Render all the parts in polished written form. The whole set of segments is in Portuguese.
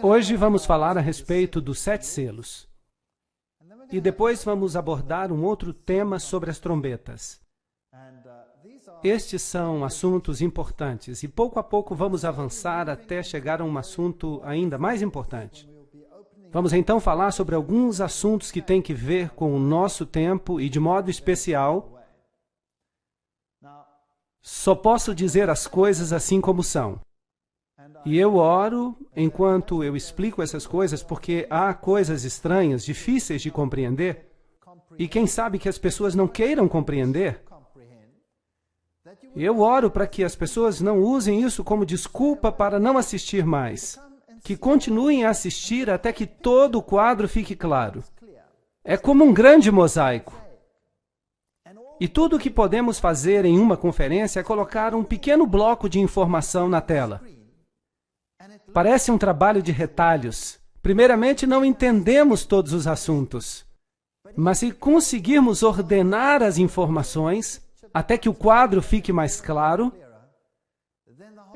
Hoje vamos falar a respeito dos 7 selos. E depois vamos abordar um outro tema sobre as trombetas. Estes são assuntos importantes e pouco a pouco vamos avançar até chegar a um assunto ainda mais importante. Vamos então falar sobre alguns assuntos que têm que ver com o nosso tempo e, de modo especial, só posso dizer as coisas assim como são. E eu oro enquanto eu explico essas coisas porque há coisas estranhas, difíceis de compreender, e quem sabe que as pessoas não queiram compreender. Eu oro para que as pessoas não usem isso como desculpa para não assistir mais. Que continuem a assistir até que todo o quadro fique claro. É como um grande mosaico. E tudo o que podemos fazer em uma conferência é colocar um pequeno bloco de informação na tela. Parece um trabalho de retalhos. Primeiramente, não entendemos todos os assuntos. Mas se conseguirmos ordenar as informações até que o quadro fique mais claro,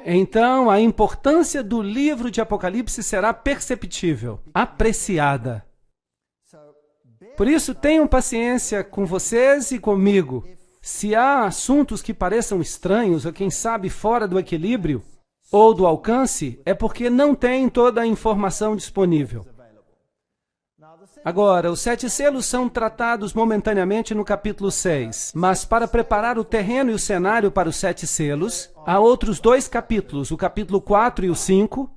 então a importância do livro de Apocalipse será perceptível, apreciada. Por isso, tenham paciência com vocês e comigo. Se há assuntos que pareçam estranhos ou, quem sabe, fora do equilíbrio ou do alcance, é porque não tem toda a informação disponível. Agora, os 7 selos são tratados momentaneamente no capítulo 6, mas para preparar o terreno e o cenário para os 7 selos, há outros 2 capítulos, o capítulo 4 e o 5,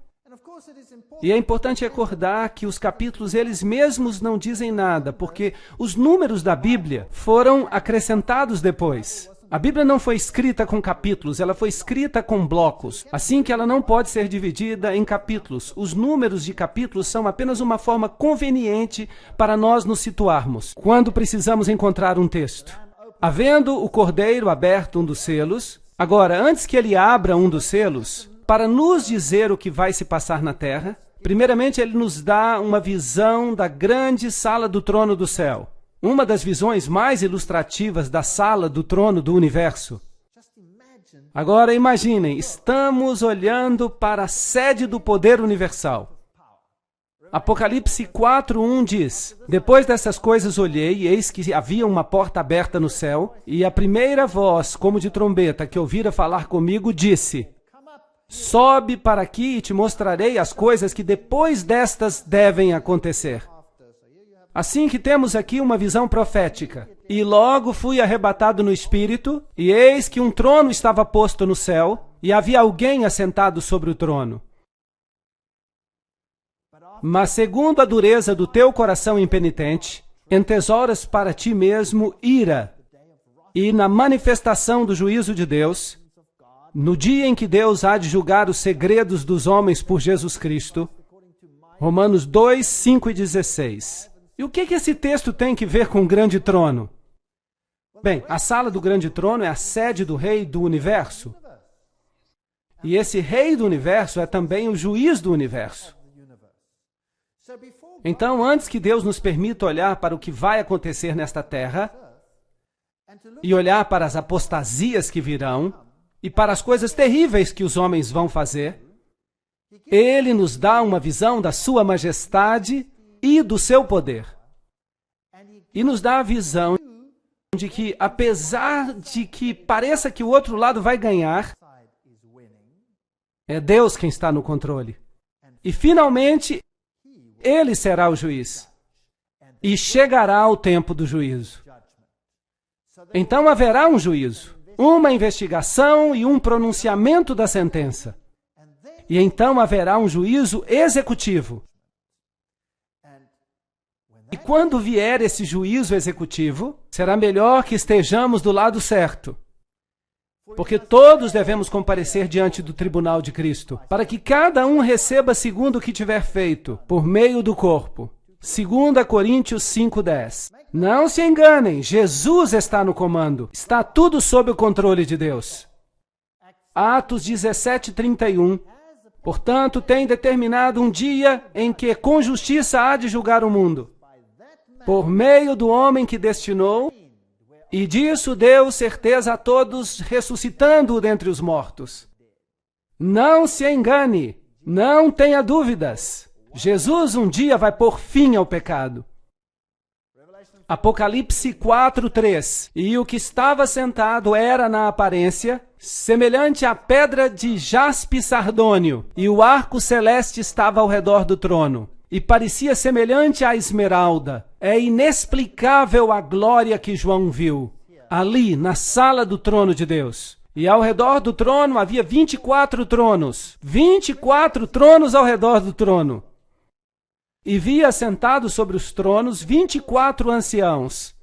e é importante recordar que os capítulos eles mesmos não dizem nada, porque os números da Bíblia foram acrescentados depois. A Bíblia não foi escrita com capítulos, ela foi escrita com blocos, assim que ela não pode ser dividida em capítulos. Os números de capítulos são apenas uma forma conveniente para nós nos situarmos, quando precisamos encontrar um texto. Havendo o cordeiro aberto um dos selos, agora, antes que ele abra um dos selos, para nos dizer o que vai se passar na terra, primeiramente ele nos dá uma visão da grande sala do trono do céu. Uma das visões mais ilustrativas da sala do trono do universo. Agora imaginem, estamos olhando para a sede do poder universal. Apocalipse 4:1 diz: Depois dessas coisas olhei, e eis que havia uma porta aberta no céu, e a primeira voz, como de trombeta, que ouvira falar comigo, disse: Sobe para aqui e te mostrarei as coisas que depois destas devem acontecer. Assim que temos aqui uma visão profética. E logo fui arrebatado no Espírito, e eis que um trono estava posto no céu, e havia alguém assentado sobre o trono. Mas segundo a dureza do teu coração impenitente, entesouras para ti mesmo ira, e na manifestação do juízo de Deus, no dia em que Deus há de julgar os segredos dos homens por Jesus Cristo, Romanos 2, 5 e 16. E o que esse texto tem que ver com o grande trono? Bem, a sala do grande trono é a sede do rei do universo. E esse rei do universo é também o juiz do universo. Então, antes que Deus nos permita olhar para o que vai acontecer nesta terra, e olhar para as apostasias que virão, e para as coisas terríveis que os homens vão fazer, Ele nos dá uma visão da sua majestade e do seu poder. E nos dá a visão de que, apesar de que pareça que o outro lado vai ganhar, é Deus quem está no controle. E, finalmente, Ele será o juiz. E chegará o tempo do juízo. Então haverá um juízo, uma investigação e um pronunciamento da sentença. E então haverá um juízo executivo. E quando vier esse juízo executivo, será melhor que estejamos do lado certo. Porque todos devemos comparecer diante do tribunal de Cristo, para que cada um receba segundo o que tiver feito, por meio do corpo. 2 Coríntios 5:10. Não se enganem, Jesus está no comando. Está tudo sob o controle de Deus. Atos 17:31. Portanto, tem determinado um dia em que com justiça há de julgar o mundo, por meio do homem que destinou, e disso deu certeza a todos, ressuscitando-o dentre os mortos. Não se engane, Não tenha dúvidas. Jesus um dia vai pôr fim ao pecado. Apocalipse 4:3. E o que estava sentado era, na aparência, semelhante à pedra de jaspe sardônio, e o arco celeste estava ao redor do trono, e parecia semelhante à esmeralda. É inexplicável a glória que João viu, ali, na sala do trono de Deus. E ao redor do trono havia 24 tronos. 24 tronos ao redor do trono. E via assentados sobre os tronos 24 anciãos,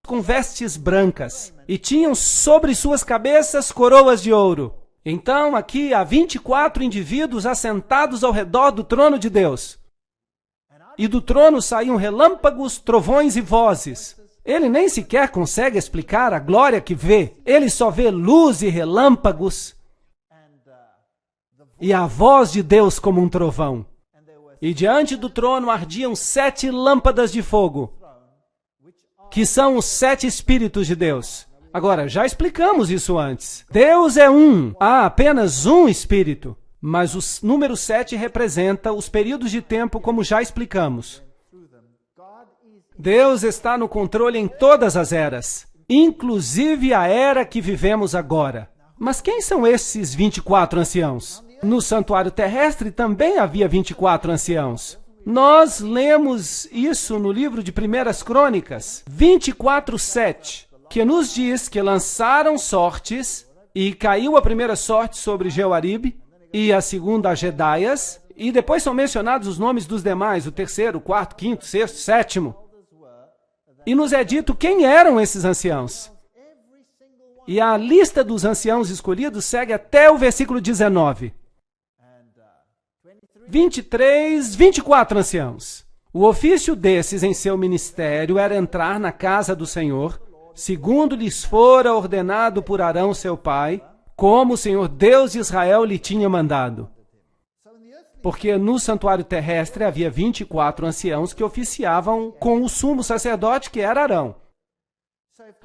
com vestes brancas, e tinham sobre suas cabeças coroas de ouro. Então aqui há 24 indivíduos assentados ao redor do trono de Deus. E do trono saíam relâmpagos, trovões e vozes. Ele nem sequer consegue explicar a glória que vê. Ele só vê luz e relâmpagos e a voz de Deus como um trovão. E diante do trono ardiam 7 lâmpadas de fogo, que são os 7 Espíritos de Deus. Agora, já explicamos isso antes. Deus é um, há apenas um Espírito. Mas o número 7 representa os períodos de tempo, como já explicamos. Deus está no controle em todas as eras, inclusive a era que vivemos agora. Mas quem são esses 24 anciãos? No santuário terrestre também havia 24 anciãos. Nós lemos isso no livro de 1 Crônicas, 24:7, que nos diz que lançaram sortes, e caiu a primeira sorte sobre Jeoaribe, e a segunda a Jedaias, e depois são mencionados os nomes dos demais, o terceiro, o quarto, quinto, sexto, sétimo. E nos é dito quem eram esses anciãos. E a lista dos anciãos escolhidos segue até o versículo 19. 24 anciãos. O ofício desses em seu ministério era entrar na casa do Senhor, segundo lhes fora ordenado por Arão seu pai, como o Senhor Deus de Israel lhe tinha mandado. Porque no santuário terrestre havia 24 anciãos que oficiavam com o sumo sacerdote, que era Arão.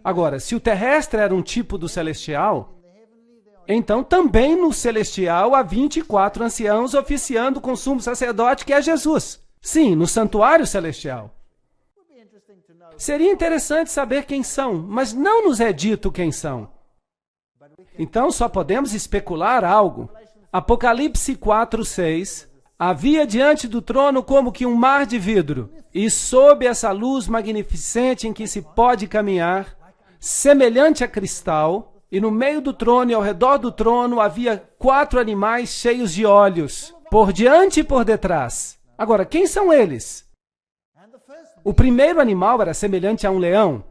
Agora, se o terrestre era um tipo do celestial, então também no celestial há 24 anciãos oficiando com o sumo sacerdote, que é Jesus. Sim, no santuário celestial. Seria interessante saber quem são, mas não nos é dito quem são. Então só podemos especular algo. Apocalipse 4:6. Havia diante do trono como que um mar de vidro, e sob essa luz magnificente em que se pode caminhar, semelhante a cristal, e no meio do trono e ao redor do trono havia 4 animais cheios de olhos, por diante e por detrás. Agora, quem são eles? O primeiro animal era semelhante a um leão,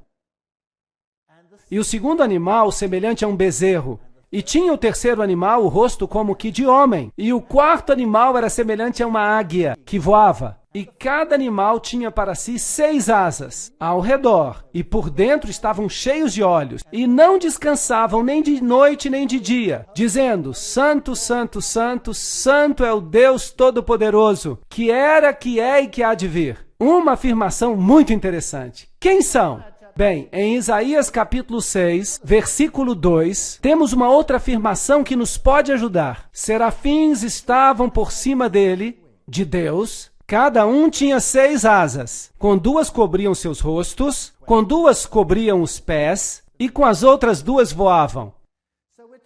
e o segundo animal semelhante a um bezerro. E tinha o terceiro animal o rosto como que de homem. E o quarto animal era semelhante a uma águia que voava. E cada animal tinha para si 6 asas ao redor. E por dentro estavam cheios de olhos. E não descansavam nem de noite nem de dia, dizendo: Santo, Santo, Santo, Santo é o Deus Todo-Poderoso, que era, que é e que há de vir. Uma afirmação muito interessante. Quem são? Bem, em Isaías capítulo 6, versículo 2, temos uma outra afirmação que nos pode ajudar. Serafins estavam por cima dele, de Deus, cada um tinha 6 asas, com 2 cobriam seus rostos, com 2 cobriam os pés, e com as outras 2 voavam.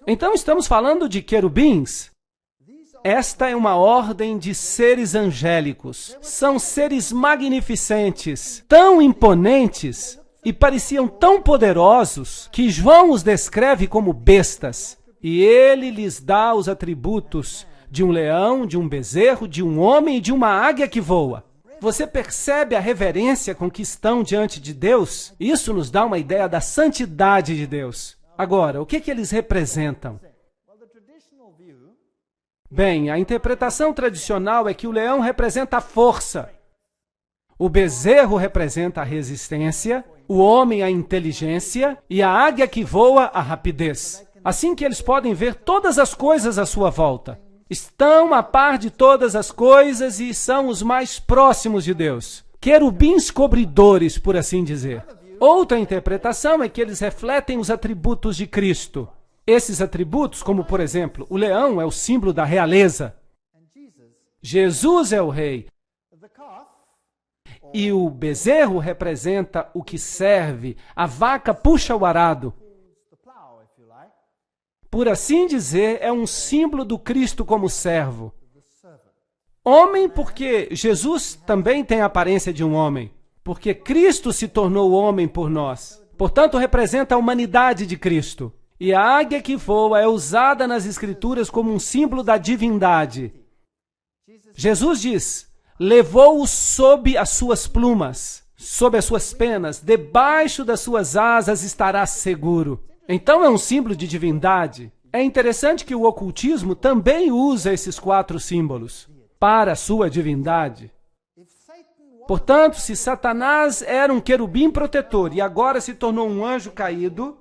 Então estamos falando de querubins. Esta é uma ordem de seres angélicos. São seres magnificentes, tão imponentes, e pareciam tão poderosos que João os descreve como bestas. E ele lhes dá os atributos de um leão, de um bezerro, de um homem e de uma águia que voa. Você percebe a reverência com que estão diante de Deus? Isso nos dá uma ideia da santidade de Deus. Agora, o que eles representam? Bem, a interpretação tradicional é que o leão representa a força, o bezerro representa a resistência, o homem a inteligência e a águia que voa a rapidez. Assim que eles podem ver todas as coisas à sua volta. Estão a par de todas as coisas e são os mais próximos de Deus. Querubins cobridores, por assim dizer. Outra interpretação é que eles refletem os atributos de Cristo. Esses atributos, como por exemplo, o leão é o símbolo da realeza. Jesus é o rei. E o bezerro representa o que serve. A vaca puxa o arado. Por assim dizer, é um símbolo do Cristo como servo. Homem, porque Jesus também tem a aparência de um homem. Porque Cristo se tornou homem por nós. Portanto, representa a humanidade de Cristo. E a águia que voa é usada nas Escrituras como um símbolo da divindade. Jesus diz: levou-o sob as suas plumas, sob as suas penas, debaixo das suas asas estará seguro. Então é um símbolo de divindade. É interessante que o ocultismo também usa esses 4 símbolos para a sua divindade. Portanto, se Satanás era um querubim protetor e agora se tornou um anjo caído,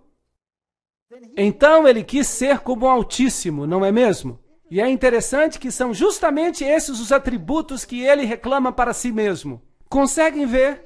então ele quis ser como o Altíssimo, não é mesmo? E é interessante que são justamente esses os atributos que ele reclama para si mesmo. Conseguem ver?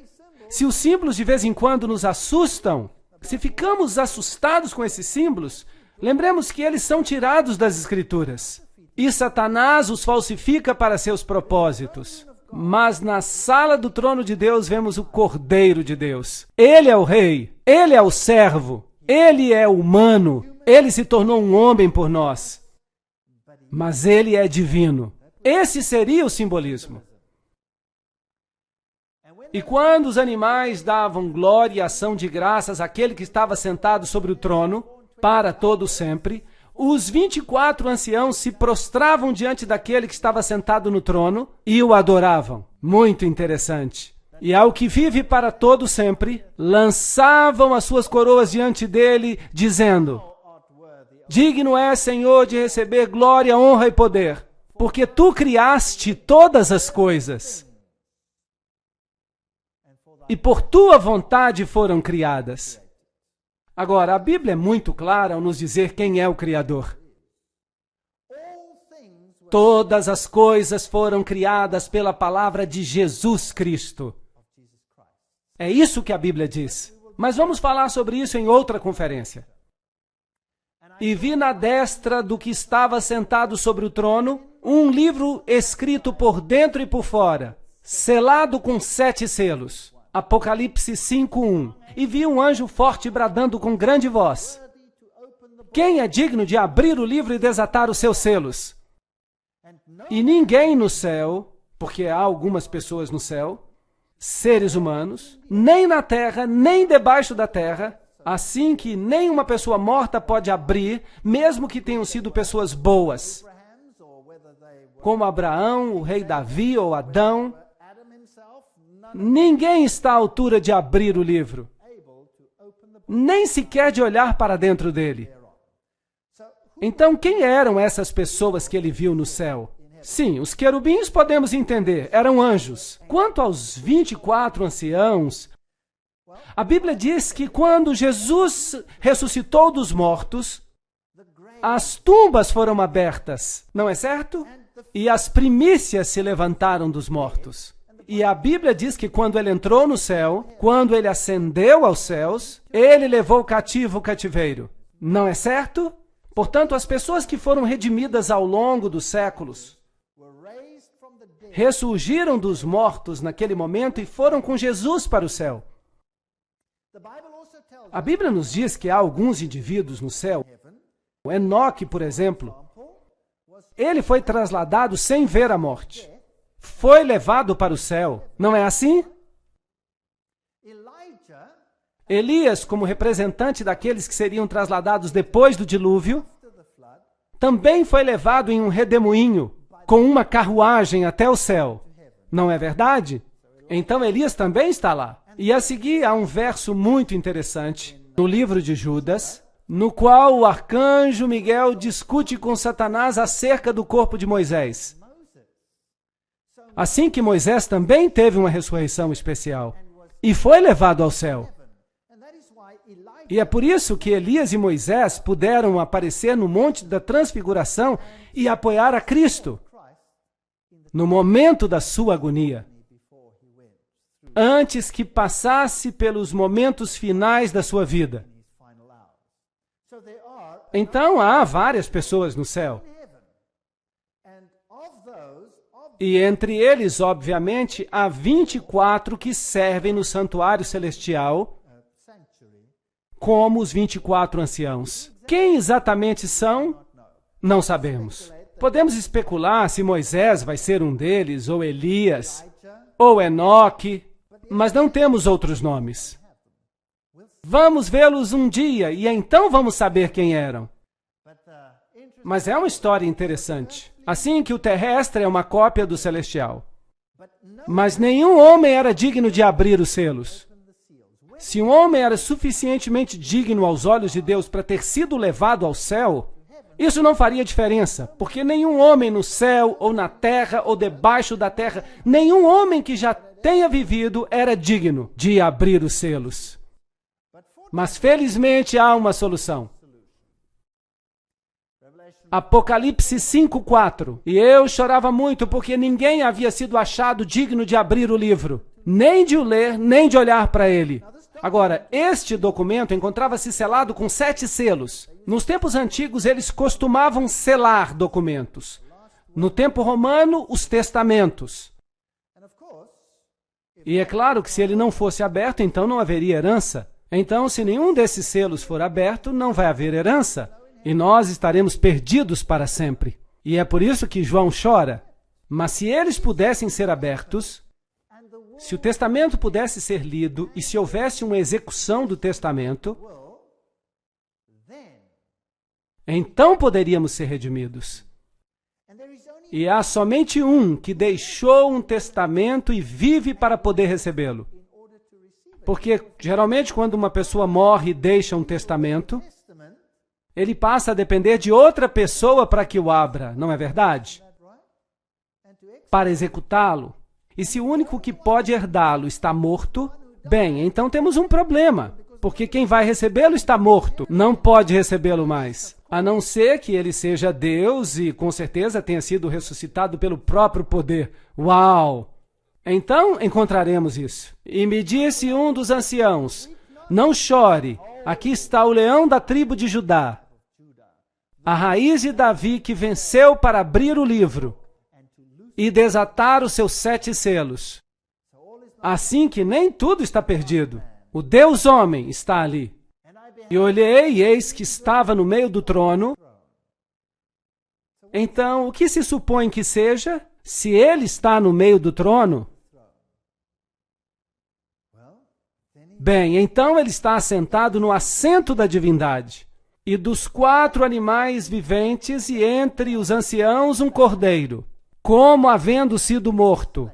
Se os símbolos de vez em quando nos assustam, se ficamos assustados com esses símbolos, lembremos que eles são tirados das Escrituras. E Satanás os falsifica para seus propósitos. Mas na sala do trono de Deus vemos o Cordeiro de Deus. Ele é o rei, ele é o servo, ele é humano, ele se tornou um homem por nós. Mas ele é divino. Esse seria o simbolismo. E quando os animais davam glória e ação de graças àquele que estava sentado sobre o trono, para todo sempre, os 24 anciãos se prostravam diante daquele que estava sentado no trono e o adoravam. Muito interessante. E ao que vive para todo sempre, lançavam as suas coroas diante dele, dizendo: digno é, Senhor, de receber glória, honra e poder, porque tu criaste todas as coisas. E por tua vontade foram criadas. Agora, a Bíblia é muito clara ao nos dizer quem é o Criador. Todas as coisas foram criadas pela palavra de Jesus Cristo. É isso que a Bíblia diz. Mas vamos falar sobre isso em outra conferência. E vi na destra do que estava sentado sobre o trono um livro escrito por dentro e por fora, selado com 7 selos. Apocalipse 5:1. E vi um anjo forte bradando com grande voz: quem é digno de abrir o livro e desatar os seus selos? E ninguém no céu, porque há algumas pessoas no céu, seres humanos, nem na terra, nem debaixo da terra, assim que nenhuma pessoa morta pode abrir, mesmo que tenham sido pessoas boas, como Abraão, o rei Davi ou Adão. Ninguém está à altura de abrir o livro, nem sequer de olhar para dentro dele. Então, quem eram essas pessoas que ele viu no céu? Sim, os querubins podemos entender, eram anjos. Quanto aos 24 anciãos, a Bíblia diz que quando Jesus ressuscitou dos mortos, as tumbas foram abertas, não é certo? E as primícias se levantaram dos mortos. E a Bíblia diz que quando ele entrou no céu, quando ele ascendeu aos céus, ele levou cativo o cativeiro. Não é certo? Portanto, as pessoas que foram redimidas ao longo dos séculos ressurgiram dos mortos naquele momento e foram com Jesus para o céu. A Bíblia nos diz que há alguns indivíduos no céu. O Enoque, por exemplo, ele foi trasladado sem ver a morte. Foi levado para o céu. Não é assim? Elias, como representante daqueles que seriam trasladados depois do dilúvio, também foi levado em um redemoinho, com uma carruagem até o céu. Não é verdade? Então Elias também está lá. E a seguir há um verso muito interessante no livro de Judas, no qual o arcanjo Miguel discute com Satanás acerca do corpo de Moisés. Assim que Moisés também teve uma ressurreição especial e foi levado ao céu. E é por isso que Elias e Moisés puderam aparecer no Monte da Transfiguração e apoiar a Cristo no momento da sua agonia, antes que passasse pelos momentos finais da sua vida. Então há várias pessoas no céu. E entre eles, obviamente, há 24 que servem no santuário celestial como os 24 anciãos. Quem exatamente são? Não sabemos. Podemos especular se Moisés vai ser um deles, ou Elias, ou Enoque, mas não temos outros nomes. Vamos vê-los um dia e então vamos saber quem eram. Mas é uma história interessante. Assim que o terrestre é uma cópia do celestial. Mas nenhum homem era digno de abrir os selos. Se um homem era suficientemente digno aos olhos de Deus para ter sido levado ao céu, isso não faria diferença, porque nenhum homem no céu, ou na terra, ou debaixo da terra, nenhum homem que já tenha vivido era digno de abrir os selos. Mas felizmente há uma solução. Apocalipse 5:4. E eu chorava muito porque ninguém havia sido achado digno de abrir o livro, nem de o ler, nem de olhar para ele. Agora, este documento encontrava-se selado com 7 selos. Nos tempos antigos, eles costumavam selar documentos. No tempo romano, os testamentos. E é claro que se ele não fosse aberto, então não haveria herança. Então, se nenhum desses selos for aberto, não vai haver herança. E nós estaremos perdidos para sempre. E é por isso que João chora. Mas se eles pudessem ser abertos, se o testamento pudesse ser lido e se houvesse uma execução do testamento, então poderíamos ser redimidos. E há somente um que deixou um testamento e vive para poder recebê-lo. Porque, geralmente, quando uma pessoa morre e deixa um testamento, ele passa a depender de outra pessoa para que o abra, não é verdade? Para executá-lo. E se o único que pode herdá-lo está morto, bem, então temos um problema, porque quem vai recebê-lo está morto, não pode recebê-lo mais, a não ser que ele seja Deus e com certeza tenha sido ressuscitado pelo próprio poder. Uau! Então encontraremos isso. E me disse um dos anciãos, não chore, aqui está o leão da tribo de Judá, a raiz de Davi que venceu para abrir o livro e desatar os seus 7 selos. Assim que nem tudo está perdido. O Deus homem está ali. E olhei, e eis que estava no meio do trono. Então, o que se supõe que seja? Se ele está no meio do trono, bem, então ele está assentado no assento da divindade. E dos 4 animais viventes, e entre os anciãos um cordeiro, como havendo sido morto.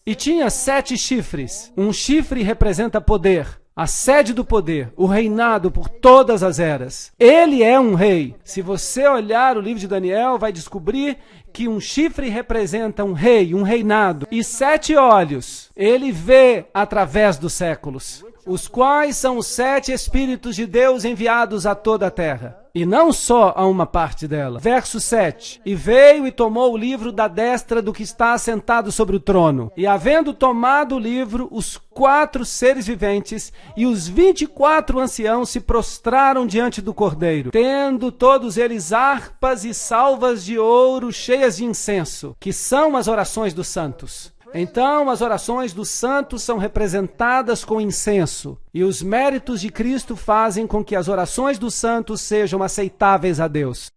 E tinha 7 chifres. Um chifre representa poder, a sede do poder, o reinado por todas as eras. Ele é um rei. Se você olhar o livro de Daniel, vai descobrir que um chifre representa um rei, um reinado. E 7 olhos, ele vê através dos séculos, os quais são os 7 Espíritos de Deus enviados a toda a terra. E não só a uma parte dela. Verso 7. E veio e tomou o livro da destra do que está assentado sobre o trono. E havendo tomado o livro, os 4 seres viventes e os 24 anciãos se prostraram diante do Cordeiro, tendo todos eles harpas e salvas de ouro cheias de incenso, que são as orações dos santos. Então, as orações dos santos são representadas com incenso, e os méritos de Cristo fazem com que as orações dos santos sejam aceitáveis a Deus.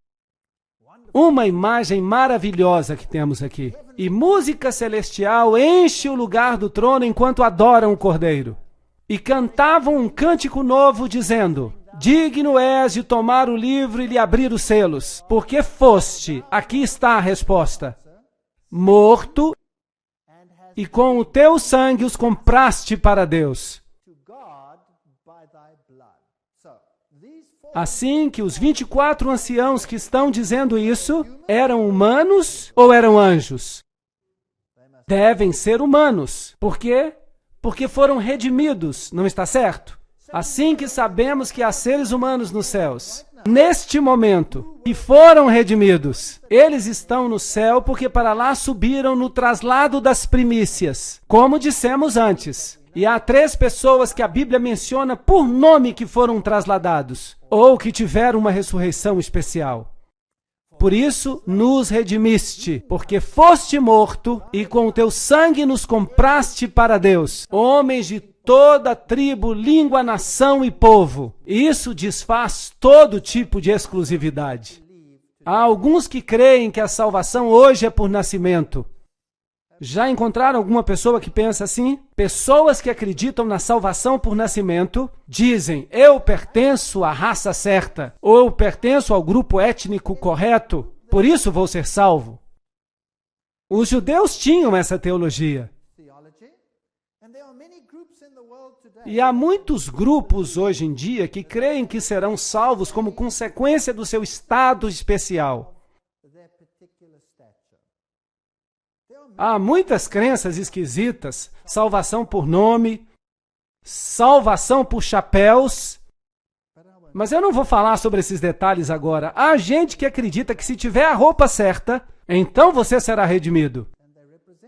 Uma imagem maravilhosa que temos aqui. E música celestial enche o lugar do trono enquanto adoram o Cordeiro. E cantavam um cântico novo, dizendo: digno és de tomar o livro e lhe abrir os selos, porque foste, aqui está a resposta, morto, e com o teu sangue os compraste para Deus. Assim que os 24 anciãos que estão dizendo isso, eram humanos ou eram anjos? Devem ser humanos. Por quê? Porque foram redimidos, não está certo? Assim que sabemos que há seres humanos nos céus, neste momento, que foram redimidos, eles estão no céu porque para lá subiram no traslado das primícias, como dissemos antes. E há 3 pessoas que a Bíblia menciona por nome que foram trasladados, ou que tiveram uma ressurreição especial. Por isso nos redimiste, porque foste morto e com o teu sangue nos compraste para Deus, homens de toda tribo, língua, nação e povo. Isso desfaz todo tipo de exclusividade. Há alguns que creem que a salvação hoje é por nascimento. Já encontraram alguma pessoa que pensa assim? Pessoas que acreditam na salvação por nascimento dizem: eu pertenço à raça certa, ou eu pertenço ao grupo étnico correto, por isso vou ser salvo. Os judeus tinham essa teologia. E há muitos grupos hoje em dia que creem que serão salvos como consequência do seu estado especial. Há muitas crenças esquisitas, salvação por nome, salvação por chapéus, mas eu não vou falar sobre esses detalhes agora. Há gente que acredita que se tiver a roupa certa, então você será redimido.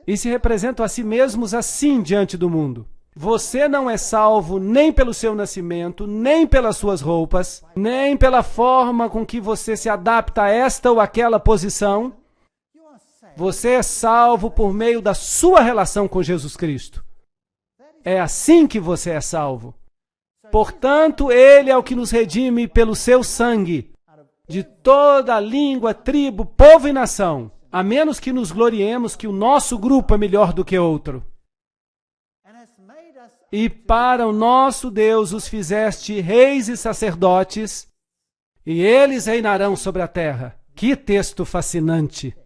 E se representam a si mesmos assim diante do mundo. Você não é salvo nem pelo seu nascimento, nem pelas suas roupas, nem pela forma com que você se adapta a esta ou aquela posição. Você é salvo por meio da sua relação com Jesus Cristo. É assim que você é salvo. Portanto, Ele é o que nos redime pelo seu sangue, de toda língua, tribo, povo e nação, a menos que nos gloriemos que o nosso grupo é melhor do que outro. E para o nosso Deus os fizeste reis e sacerdotes, e eles reinarão sobre a terra. Que texto fascinante!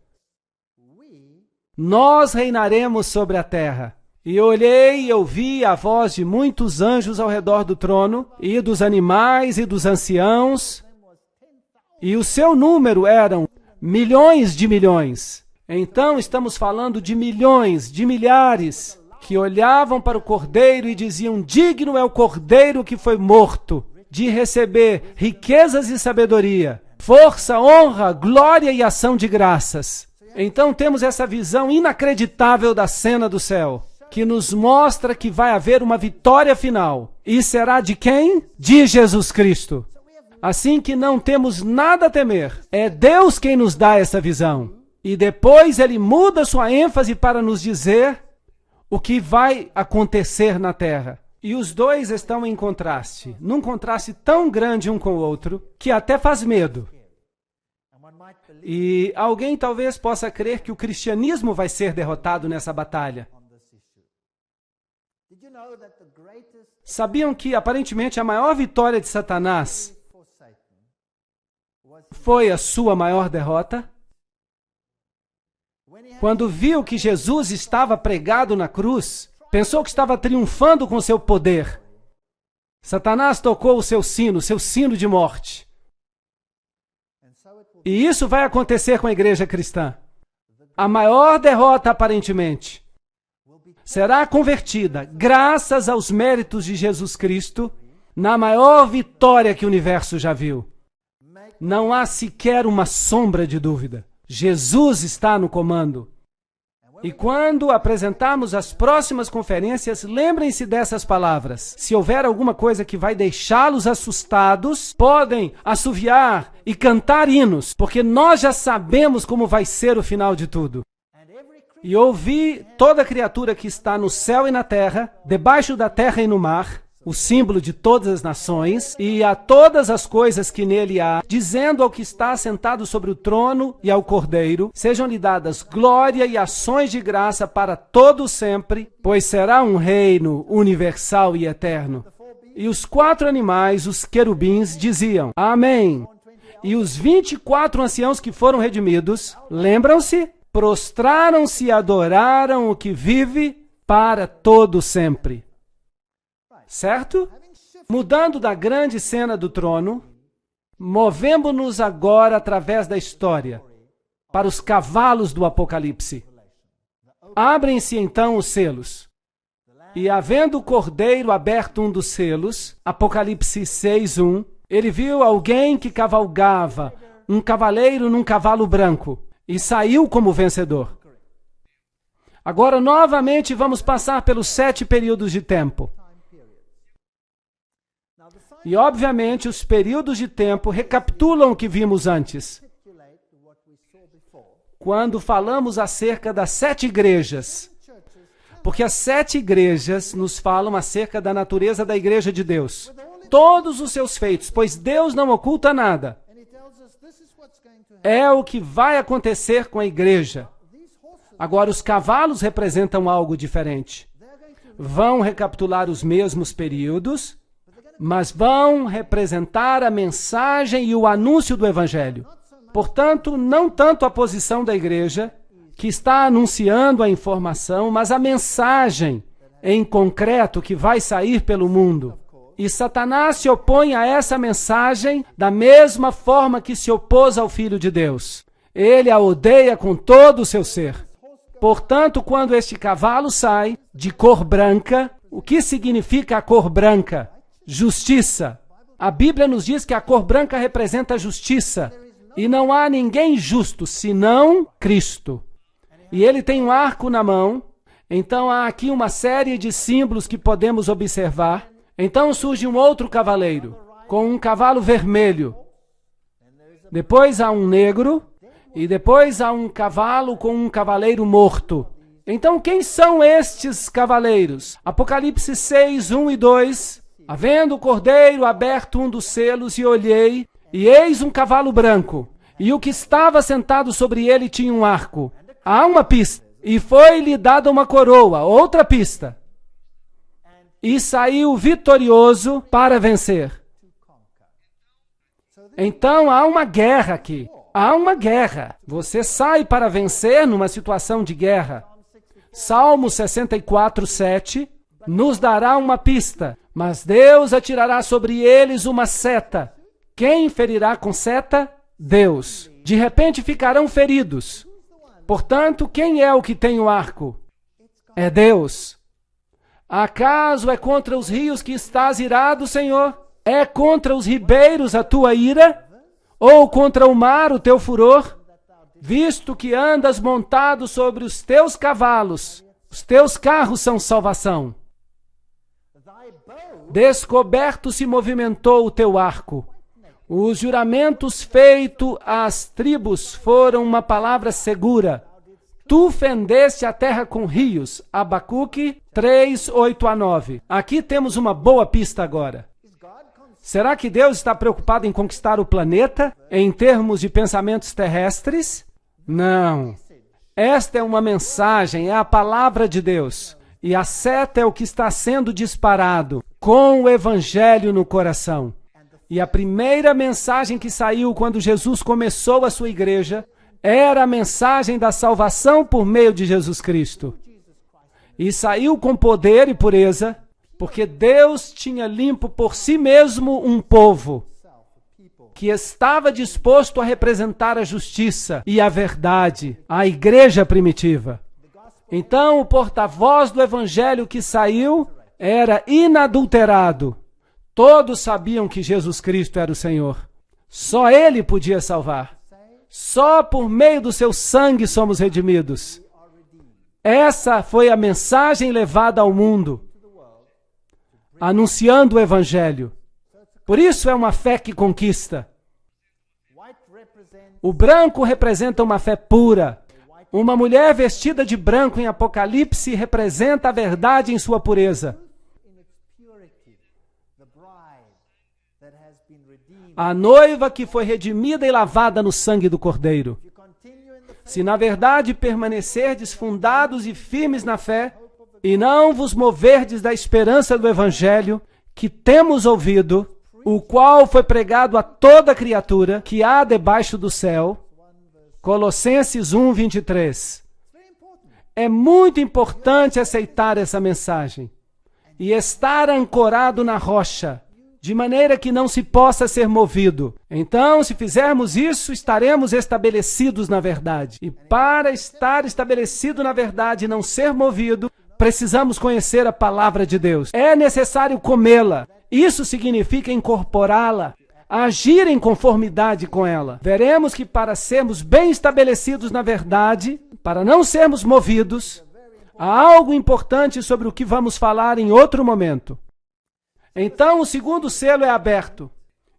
Nós reinaremos sobre a terra. E olhei e ouvi a voz de muitos anjos ao redor do trono, e dos animais e dos anciãos, e o seu número eram milhões de milhões. Então estamos falando de milhões, de milhares, que olhavam para o Cordeiro e diziam: digno é o Cordeiro que foi morto, de receber riquezas e sabedoria, força, honra, glória e ação de graças. Então temos essa visão inacreditável da cena do céu, que nos mostra que vai haver uma vitória final. E será de quem? De Jesus Cristo. Assim que não temos nada a temer. É Deus quem nos dá essa visão. E depois Ele muda sua ênfase para nos dizer o que vai acontecer na terra. E os dois estão em contraste, num contraste tão grande um com o outro, que até faz medo. E alguém talvez possa crer que o cristianismo vai ser derrotado nessa batalha. Sabiam que, aparentemente, a maior vitória de Satanás foi a sua maior derrota? Quando viu que Jesus estava pregado na cruz, pensou que estava triunfando com seu poder. Satanás tocou o seu sino de morte. E isso vai acontecer com a igreja cristã. A maior derrota, aparentemente, será convertida, graças aos méritos de Jesus Cristo, na maior vitória que o universo já viu. Não há sequer uma sombra de dúvida. Jesus está no comando. E quando apresentarmos as próximas conferências, lembrem-se dessas palavras. Se houver alguma coisa que vai deixá-los assustados, podem assoviar e cantar hinos, porque nós já sabemos como vai ser o final de tudo. E ouvi toda criatura que está no céu e na terra, debaixo da terra e no mar, o símbolo de todas as nações, e a todas as coisas que nele há, dizendo ao que está sentado sobre o trono e ao Cordeiro, sejam-lhe dadas glória e ações de graça para todo sempre, pois será um reino universal e eterno. E os 4 animais, os querubins, diziam: Amém. E os 24 anciãos que foram redimidos, lembram-se? Prostraram-se e adoraram o que vive para todo sempre. Certo? Mudando da grande cena do trono, movemos-nos agora através da história para os cavalos do Apocalipse. Abrem-se então os selos. E havendo o Cordeiro aberto um dos selos, Apocalipse 6:1, ele viu alguém que cavalgava, um cavaleiro num cavalo branco, e saiu como vencedor. Agora, novamente, vamos passar pelos 7 períodos de tempo. E, obviamente, os períodos de tempo recapitulam o que vimos antes. quando falamos acerca das 7 igrejas. Porque as 7 igrejas nos falam acerca da natureza da igreja de Deus. Todos os seus feitos, pois Deus não oculta nada. É o que vai acontecer com a igreja. Agora, os cavalos representam algo diferente. Vão recapitular os mesmos períodos, mas vão representar a mensagem e o anúncio do Evangelho. Portanto, não tanto a posição da igreja, que está anunciando a informação, mas a mensagem em concreto que vai sair pelo mundo. E Satanás se opõe a essa mensagem da mesma forma que se opôs ao Filho de Deus. Ele a odeia com todo o seu ser. Portanto, quando este cavalo sai de cor branca, o que significa a cor branca? Justiça. A Bíblia nos diz que a cor branca representa a justiça. E não há ninguém justo, senão Cristo. E ele tem um arco na mão. Então há aqui uma série de símbolos que podemos observar. Então surge um outro cavaleiro, com um cavalo vermelho. Depois há um negro. E depois há um cavalo com um cavaleiro morto. Então quem são estes cavaleiros? Apocalipse 6, 1 e 2. Havendo o cordeiro aberto um dos selos, e olhei, e eis um cavalo branco. E o que estava sentado sobre ele tinha um arco. Há uma pista. E foi-lhe dada uma coroa, outra pista. E saiu vitorioso para vencer. Então há uma guerra aqui. Há uma guerra. Você sai para vencer numa situação de guerra. Salmo 64, 7 nos dará uma pista. Mas Deus atirará sobre eles uma seta. Quem ferirá com seta? Deus. De repente ficarão feridos. Portanto, quem é o que tem o arco? É Deus. Acaso é contra os rios que estás irado, Senhor? É contra os ribeiros a tua ira? Ou contra o mar o teu furor? Visto que andas montado sobre os teus cavalos, os teus carros são salvação. Descoberto se movimentou o teu arco. Os juramentos feitos às tribos foram uma palavra segura. Tu fendeste a terra com rios. Abacuque 3, 8 a 9. Aqui temos uma boa pista agora. Será que Deus está preocupado em conquistar o planeta em termos de pensamentos terrestres? Não. Esta é uma mensagem, é a palavra de Deus. E a seta é o que está sendo disparado com o Evangelho no coração. E a primeira mensagem que saiu quando Jesus começou a sua igreja era a mensagem da salvação por meio de Jesus Cristo. E saiu com poder e pureza, porque Deus tinha limpo por si mesmo um povo que estava disposto a representar a justiça e a verdade, a igreja primitiva. Então, o porta-voz do evangelho que saiu era inadulterado. Todos sabiam que Jesus Cristo era o Senhor. Só Ele podia salvar. Só por meio do seu sangue somos redimidos. Essa foi a mensagem levada ao mundo, anunciando o Evangelho. Por isso é uma fé que conquista. O branco representa uma fé pura. Uma mulher vestida de branco em Apocalipse representa a verdade em sua pureza. A noiva que foi redimida e lavada no sangue do Cordeiro. Se na verdade permanecerdes fundados e firmes na fé, e não vos moverdes da esperança do Evangelho, que temos ouvido, o qual foi pregado a toda criatura que há debaixo do céu. Colossenses 1, 23. É muito importante aceitar essa mensagem e estar ancorado na rocha, de maneira que não se possa ser movido. Então, se fizermos isso, estaremos estabelecidos na verdade. E para estar estabelecido na verdade e não ser movido, precisamos conhecer a palavra de Deus. É necessário comê-la. Isso significa incorporá-la, agir em conformidade com ela. Veremos que para sermos bem estabelecidos na verdade, para não sermos movidos, há algo importante sobre o que vamos falar em outro momento. Então o segundo selo é aberto.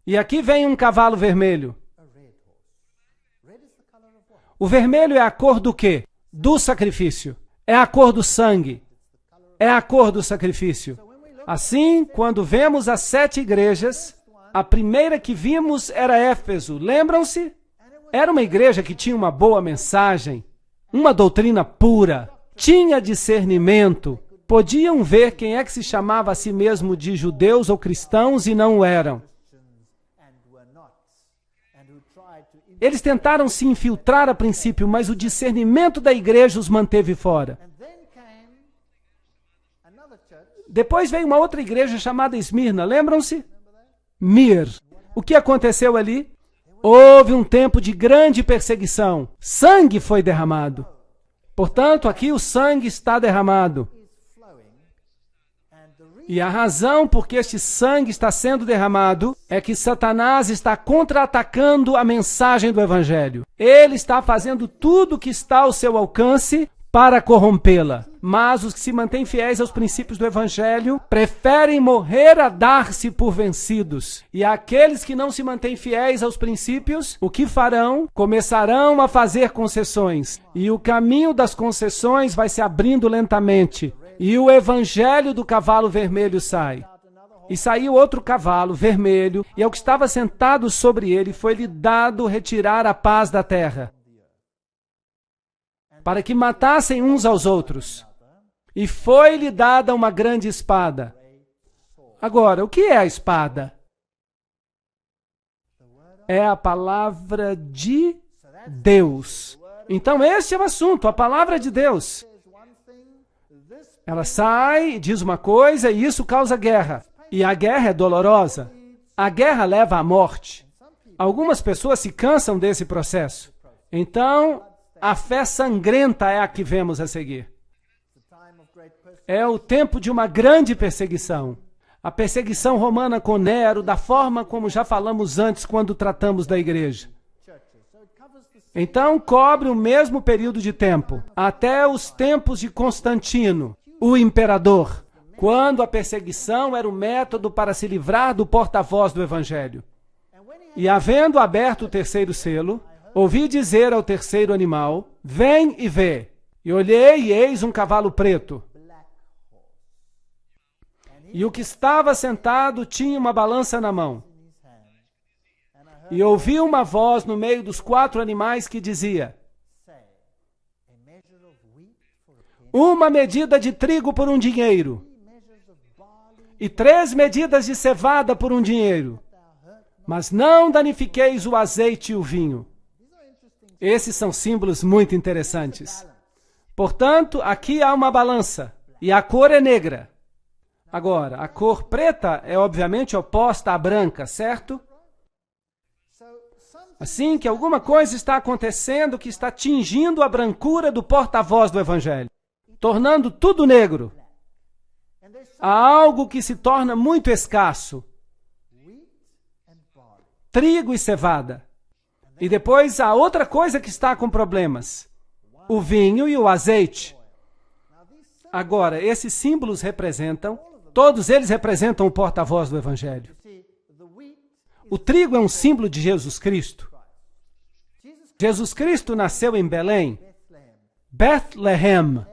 E aqui vem um cavalo vermelho. O vermelho é a cor do quê? Do sacrifício. É a cor do sangue. É a cor do sacrifício. Assim, quando vemos as 7 igrejas, a primeira que vimos era Éfeso. Lembram-se? Era uma igreja que tinha uma boa mensagem, uma doutrina pura, tinha discernimento. Podiam ver quem é que se chamava a si mesmo de judeus ou cristãos e não o eram. Eles tentaram se infiltrar a princípio, mas o discernimento da igreja os manteve fora. Depois veio uma outra igreja chamada Esmirna, lembram-se? Mir. O que aconteceu ali? Houve um tempo de grande perseguição. Sangue foi derramado. Portanto, aqui o sangue está derramado. E a razão por que este sangue está sendo derramado é que Satanás está contra-atacando a mensagem do Evangelho. Ele está fazendo tudo o que está ao seu alcance para corrompê-la. Mas os que se mantêm fiéis aos princípios do Evangelho preferem morrer a dar-se por vencidos. E aqueles que não se mantêm fiéis aos princípios, o que farão? Começarão a fazer concessões. E o caminho das concessões vai se abrindo lentamente. E o evangelho do cavalo vermelho sai. E saiu outro cavalo vermelho, e ao que estava sentado sobre ele foi-lhe dado retirar a paz da terra, para que matassem uns aos outros. E foi-lhe dada uma grande espada. Agora, o que é a espada? É a palavra de Deus. Então, este é o assunto, a palavra de Deus. Ela sai e diz uma coisa e isso causa guerra. E a guerra é dolorosa. A guerra leva à morte. Algumas pessoas se cansam desse processo. Então, a fé sangrenta é a que vemos a seguir. É o tempo de uma grande perseguição. A perseguição romana com Nero, da forma como já falamos antes quando tratamos da igreja. Então, cobre o mesmo período de tempo, até os tempos de Constantino, o imperador, quando a perseguição era o método para se livrar do porta-voz do Evangelho. E havendo aberto o terceiro selo, ouvi dizer ao terceiro animal, vem e vê. E olhei e eis um cavalo preto. E o que estava sentado tinha uma balança na mão. E ouvi uma voz no meio dos 4 animais que dizia, uma medida de trigo por um dinheiro, e 3 medidas de cevada por um dinheiro, mas não danifiqueis o azeite e o vinho. Esses são símbolos muito interessantes. Portanto, aqui há uma balança, e a cor é negra. Agora, a cor preta é obviamente oposta à branca, certo? Assim que alguma coisa está acontecendo que está tingindo a brancura do porta-voz do Evangelho, tornando tudo negro. Há algo que se torna muito escasso. Trigo e cevada. E depois há outra coisa que está com problemas. O vinho e o azeite. Agora, esses símbolos representam, todos eles representam o porta-voz do Evangelho. O trigo é um símbolo de Jesus Cristo. Jesus Cristo nasceu em Belém, Bethlehem,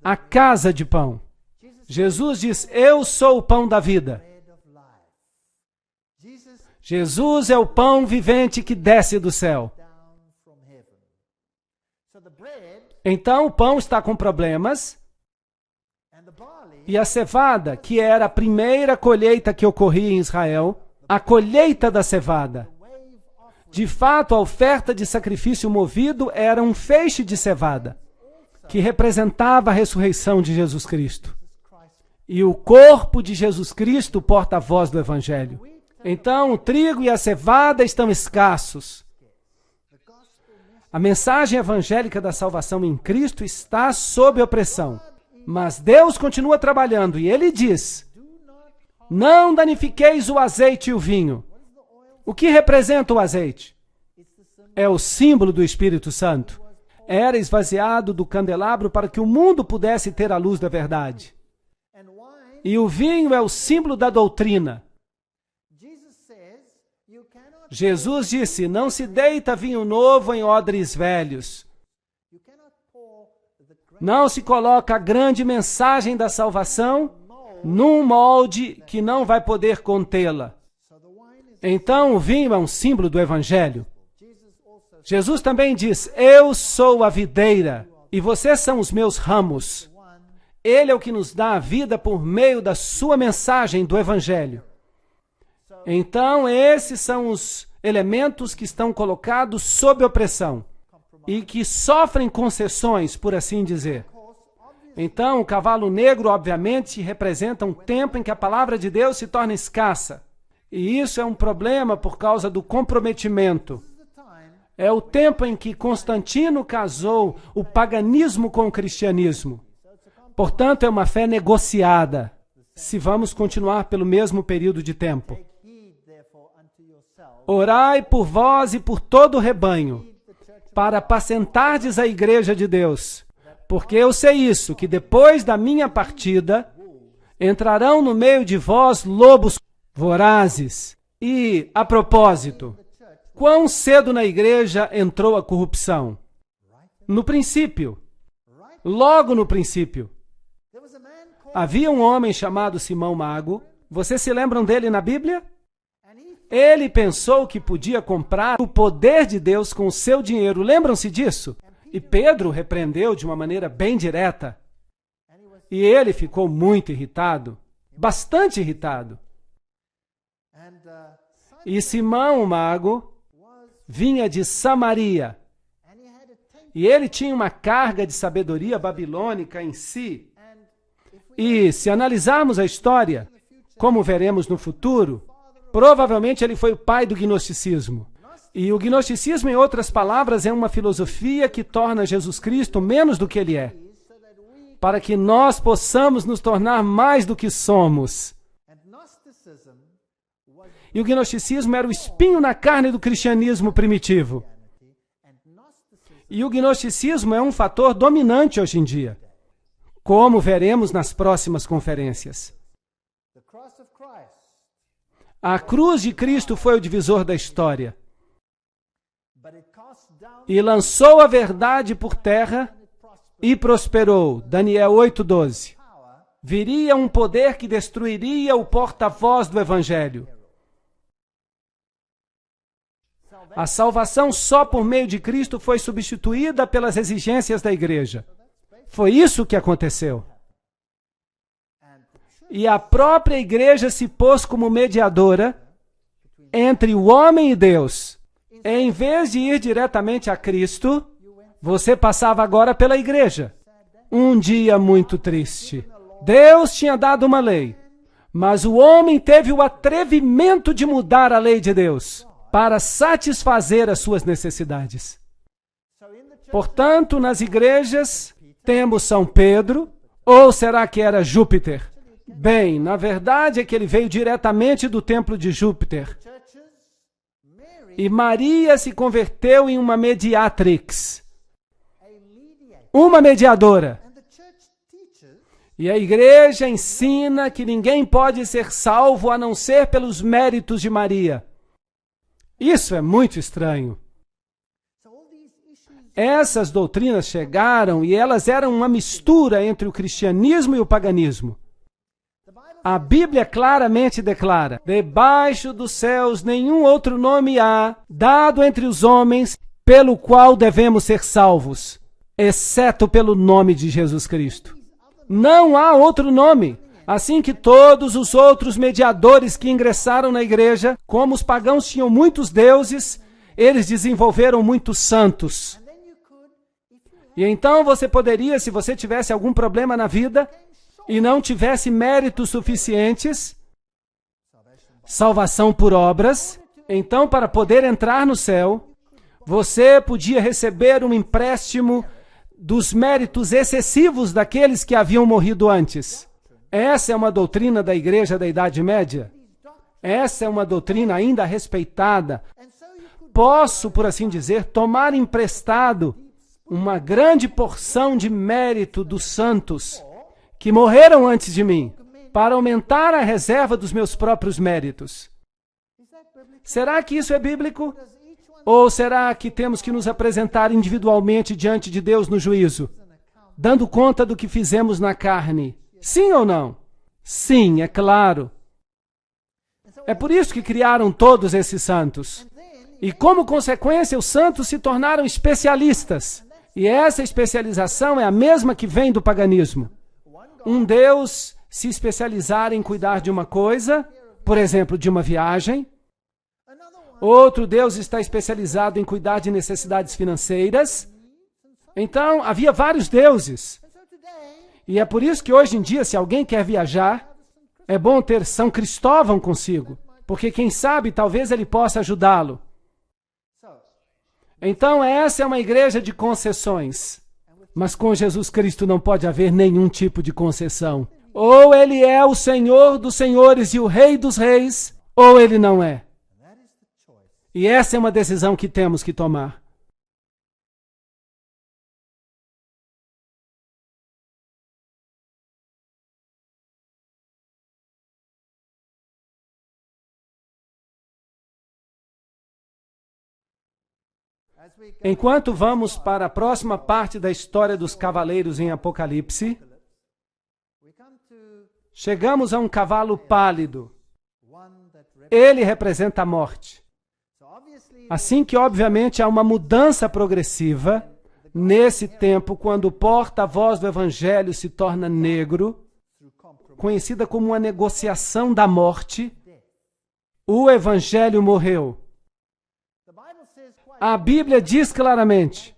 a casa de pão. Jesus diz, eu sou o pão da vida. Jesus é o pão vivente que desce do céu. Então o pão está com problemas e a cevada, que era a primeira colheita que ocorria em Israel, a colheita da cevada. De fato, a oferta de sacrifício movido era um feixe de cevada, que representava a ressurreição de Jesus Cristo. E o corpo de Jesus Cristo, porta-voz do Evangelho. Então, o trigo e a cevada estão escassos. A mensagem evangélica da salvação em Cristo está sob opressão. Mas Deus continua trabalhando e Ele diz, não danifiqueis o azeite e o vinho. O que representa o azeite? É o símbolo do Espírito Santo. Era esvaziado do candelabro para que o mundo pudesse ter a luz da verdade. E o vinho é o símbolo da doutrina. Jesus disse, não se deita vinho novo em odres velhos. Não se coloca a grande mensagem da salvação num molde que não vai poder contê-la. Então, o vinho é um símbolo do Evangelho. Jesus também diz, eu sou a videira e vocês são os meus ramos. Ele é o que nos dá a vida por meio da sua mensagem do Evangelho. Então, esses são os elementos que estão colocados sob opressão e que sofrem concessões, por assim dizer. Então, o cavalo negro, obviamente, representa um tempo em que a palavra de Deus se torna escassa. E isso é um problema por causa do comprometimento. É o tempo em que Constantino casou o paganismo com o cristianismo. Portanto, é uma fé negociada, se vamos continuar pelo mesmo período de tempo. Orai por vós e por todo o rebanho, para apacentardes a igreja de Deus. Porque eu sei isso, que depois da minha partida, entrarão no meio de vós lobos vorazes. E, a propósito, quão cedo na igreja entrou a corrupção? No princípio. Logo no princípio. Havia um homem chamado Simão Mago. Vocês se lembram dele na Bíblia? Ele pensou que podia comprar o poder de Deus com o seu dinheiro. Lembram-se disso? E Pedro repreendeu de uma maneira bem direta. E ele ficou muito irritado, bastante irritado. E Simão, o mago, vinha de Samaria. E ele tinha uma carga de sabedoria babilônica em si. E se analisarmos a história, como veremos no futuro, provavelmente ele foi o pai do gnosticismo. E o gnosticismo, em outras palavras, é uma filosofia que torna Jesus Cristo menos do que ele é, para que nós possamos nos tornar mais do que somos. E o gnosticismo era o espinho na carne do cristianismo primitivo. E o gnosticismo é um fator dominante hoje em dia, como veremos nas próximas conferências. A cruz de Cristo foi o divisor da história. E lançou a verdade por terra e prosperou. Daniel 8:12. Viria um poder que destruiria o porta-voz do Evangelho. A salvação só por meio de Cristo foi substituída pelas exigências da igreja. Foi isso que aconteceu. E a própria igreja se pôs como mediadora entre o homem e Deus. Em vez de ir diretamente a Cristo, você passava agora pela igreja. Um dia muito triste. Deus tinha dado uma lei, mas o homem teve o atrevimento de mudar a lei de Deus para satisfazer as suas necessidades. Portanto, nas igrejas, temos São Pedro, ou será que era Júpiter? Bem, na verdade é que ele veio diretamente do templo de Júpiter. E Maria se converteu em uma mediatrix, uma mediadora. E a igreja ensina que ninguém pode ser salvo a não ser pelos méritos de Maria. Isso é muito estranho. Essas doutrinas chegaram e elas eram uma mistura entre o cristianismo e o paganismo. A Bíblia claramente declara, debaixo dos céus nenhum outro nome há, dado entre os homens, pelo qual devemos ser salvos, exceto pelo nome de Jesus Cristo. Não há outro nome. Assim que todos os outros mediadores que ingressaram na igreja, como os pagãos tinham muitos deuses, eles desenvolveram muitos santos. E então você poderia, se você tivesse algum problema na vida e não tivesse méritos suficientes, salvação por obras, então para poder entrar no céu, você podia receber um empréstimo dos méritos excessivos daqueles que haviam morrido antes. Essa é uma doutrina da igreja da Idade Média. Essa é uma doutrina ainda respeitada. Posso, por assim dizer, tomar emprestado uma grande porção de mérito dos santos que morreram antes de mim, para aumentar a reserva dos meus próprios méritos. Será que isso é bíblico? Ou será que temos que nos apresentar individualmente diante de Deus no juízo, dando conta do que fizemos na carne? Sim ou não? Sim, é claro. É por isso que criaram todos esses santos. E como consequência, os santos se tornaram especialistas. E essa especialização é a mesma que vem do paganismo. Um Deus se especializar em cuidar de uma coisa, por exemplo, de uma viagem. Outro Deus está especializado em cuidar de necessidades financeiras. Então, havia vários deuses. E é por isso que hoje em dia, se alguém quer viajar, é bom ter São Cristóvão consigo, porque quem sabe, talvez ele possa ajudá-lo. Então, essa é uma igreja de concessões. Mas com Jesus Cristo não pode haver nenhum tipo de concessão. Ou ele é o Senhor dos senhores e o Rei dos reis, ou ele não é. E essa é uma decisão que temos que tomar. Enquanto vamos para a próxima parte da história dos cavaleiros em Apocalipse, chegamos a um cavalo pálido. Ele representa a morte. Assim que, obviamente, há uma mudança progressiva nesse tempo, quando o porta-voz do Evangelho se torna negro, conhecida como uma negociação da morte, o Evangelho morreu. A Bíblia diz claramente: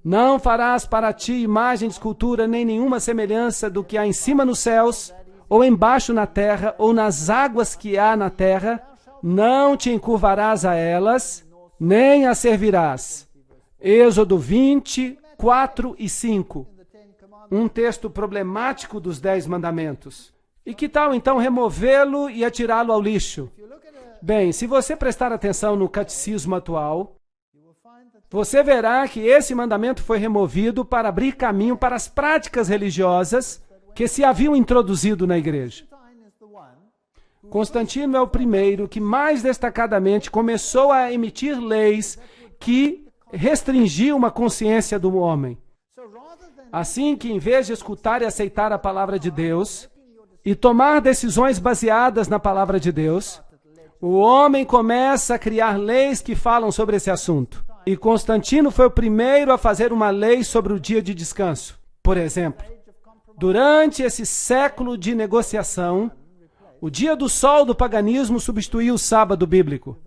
não farás para ti imagem de escultura, nem nenhuma semelhança do que há em cima nos céus, ou embaixo na terra, ou nas águas que há na terra. Não te encurvarás a elas, nem as servirás. Êxodo 20, 4 e 5. Um texto problemático dos 10 mandamentos. E que tal então removê-lo e atirá-lo ao lixo? Bem, se você prestar atenção no catecismo atual, você verá que esse mandamento foi removido para abrir caminho para as práticas religiosas que se haviam introduzido na igreja. Constantino é o primeiro que mais destacadamente começou a emitir leis que restringiam a consciência do homem. Assim que, em vez de escutar e aceitar a palavra de Deus e tomar decisões baseadas na palavra de Deus, o homem começa a criar leis que falam sobre esse assunto. E Constantino foi o primeiro a fazer uma lei sobre o dia de descanso. Por exemplo, durante esse século de negociação, o dia do sol do paganismo substituiu o sábado bíblico.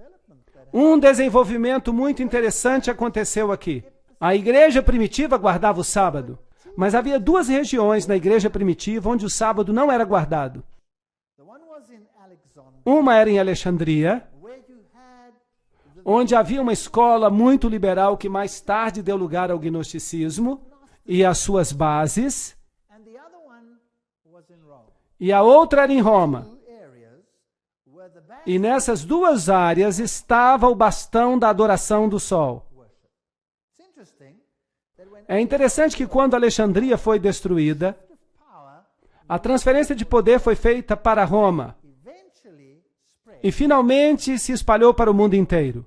Um desenvolvimento muito interessante aconteceu aqui. A igreja primitiva guardava o sábado, mas havia duas regiões na igreja primitiva onde o sábado não era guardado. Uma era em Alexandria, onde havia uma escola muito liberal que mais tarde deu lugar ao gnosticismo e às suas bases, e a outra era em Roma. E nessas duas áreas estava o bastão da adoração do sol. É interessante que quando Alexandria foi destruída, a transferência de poder foi feita para Roma e finalmente se espalhou para o mundo inteiro.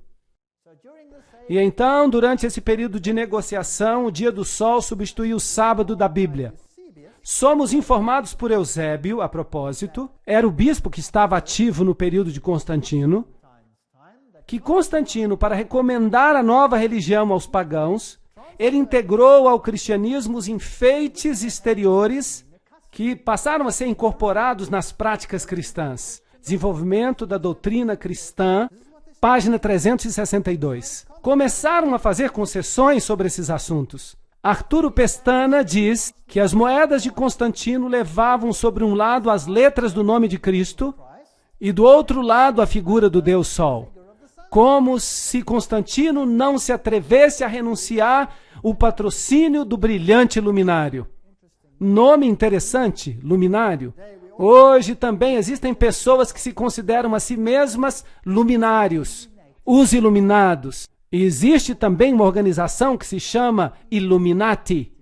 E então, durante esse período de negociação, o dia do sol substituiu o sábado da Bíblia. Somos informados por Eusébio, a propósito, era o bispo que estava ativo no período de Constantino, que Constantino, para recomendar a nova religião aos pagãos, ele integrou ao cristianismo os enfeites exteriores que passaram a ser incorporados nas práticas cristãs. Desenvolvimento da doutrina cristã, página 362. Começaram a fazer concessões sobre esses assuntos. Arturo Pestana diz que as moedas de Constantino levavam sobre um lado as letras do nome de Cristo e do outro lado a figura do Deus Sol. Como se Constantino não se atrevesse a renunciar o patrocínio do brilhante luminário. Nome interessante, luminário. Hoje também existem pessoas que se consideram a si mesmas luminários, os iluminados. E existe também uma organização que se chama Illuminati.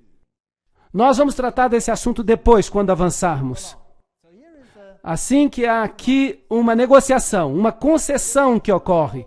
Nós vamos tratar desse assunto depois, quando avançarmos. Assim que há aqui uma negociação, uma concessão que ocorre.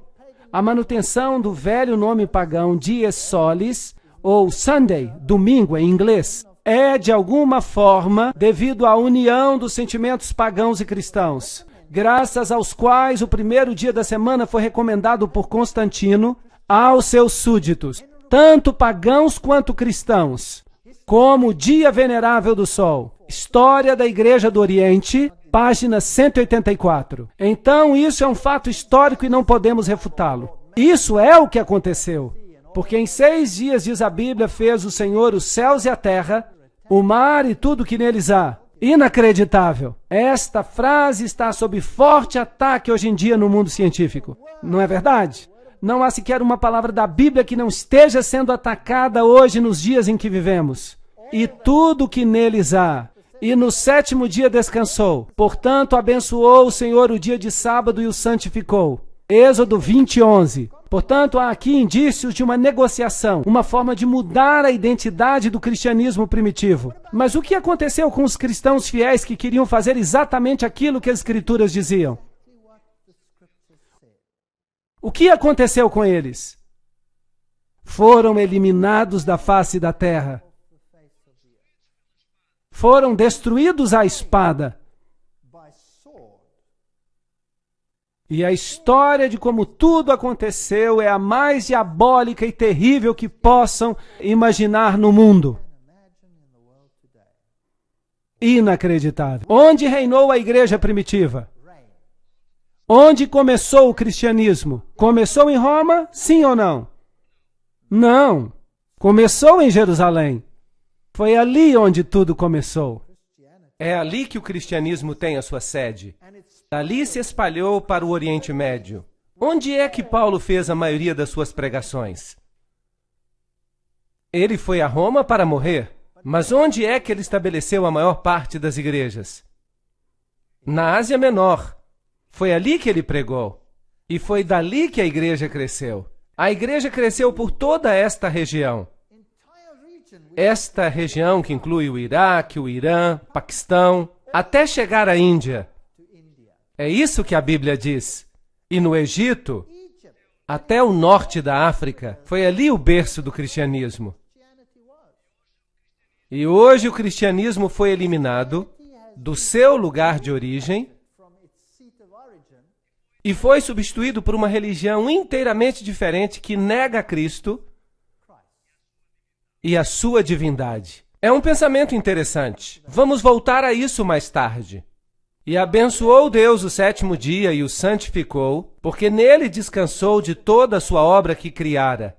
A manutenção do velho nome pagão Dies Solis, ou Sunday, domingo em inglês, é de alguma forma devido à união dos sentimentos pagãos e cristãos, graças aos quais o primeiro dia da semana foi recomendado por Constantino aos seus súditos, tanto pagãos quanto cristãos, como o Dia Venerável do Sol. História da Igreja do Oriente, página 184. Então, isso é um fato histórico e não podemos refutá-lo. Isso é o que aconteceu. Porque em 6 dias, diz a Bíblia, fez o Senhor os céus e a terra, o mar e tudo que neles há. Inacreditável. Esta frase está sob forte ataque hoje em dia no mundo científico. Não é verdade? Não há sequer uma palavra da Bíblia que não esteja sendo atacada hoje nos dias em que vivemos. E tudo que neles há. E no 7º dia descansou. Portanto, abençoou o Senhor o dia de sábado e o santificou. Êxodo 20:11. Portanto, há aqui indícios de uma negociação, uma forma de mudar a identidade do cristianismo primitivo. Mas o que aconteceu com os cristãos fiéis que queriam fazer exatamente aquilo que as Escrituras diziam? O que aconteceu com eles? Foram eliminados da face da terra. Foram destruídos à espada. E a história de como tudo aconteceu é a mais diabólica e terrível que possam imaginar no mundo. Inacreditável. Onde reinou a igreja primitiva? Onde começou o cristianismo? Começou em Roma, sim ou não? Não. Começou em Jerusalém. Foi ali onde tudo começou. É ali que o cristianismo tem a sua sede. Dali se espalhou para o Oriente Médio. Onde é que Paulo fez a maioria das suas pregações? Ele foi a Roma para morrer. Mas onde é que ele estabeleceu a maior parte das igrejas? Na Ásia Menor. Foi ali que ele pregou. E foi dali que a igreja cresceu. A igreja cresceu por toda esta região. Esta região que inclui o Iraque, o Irã, Paquistão, até chegar à Índia. É isso que a Bíblia diz. E no Egito, até o norte da África, foi ali o berço do cristianismo. E hoje o cristianismo foi eliminado do seu lugar de origem e foi substituído por uma religião inteiramente diferente que nega a Cristo e a sua divindade. É um pensamento interessante. Vamos voltar a isso mais tarde. E abençoou Deus o 7º dia e o santificou, porque nele descansou de toda a sua obra que criara.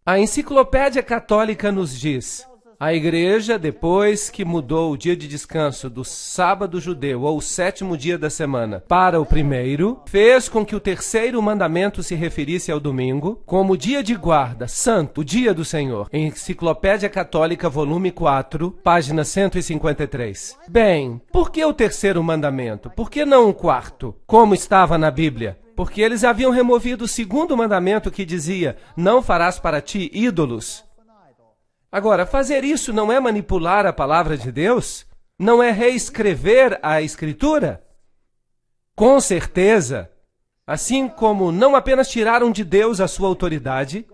A Enciclopédia Católica nos diz: a igreja, depois que mudou o dia de descanso do sábado judeu, ou o 7º dia da semana, para o 1º, fez com que o 3º mandamento se referisse ao domingo, como dia de guarda, santo, o dia do Senhor. Enciclopédia Católica, volume 4, página 153. Bem, por que o 3º mandamento? Por que não o 4º, como estava na Bíblia? Porque eles haviam removido o 2º mandamento que dizia: não farás para ti ídolos. Agora, fazer isso não é manipular a palavra de Deus? Não é reescrever a Escritura? Com certeza. Assim como não apenas tiraram de Deus a sua autoridade,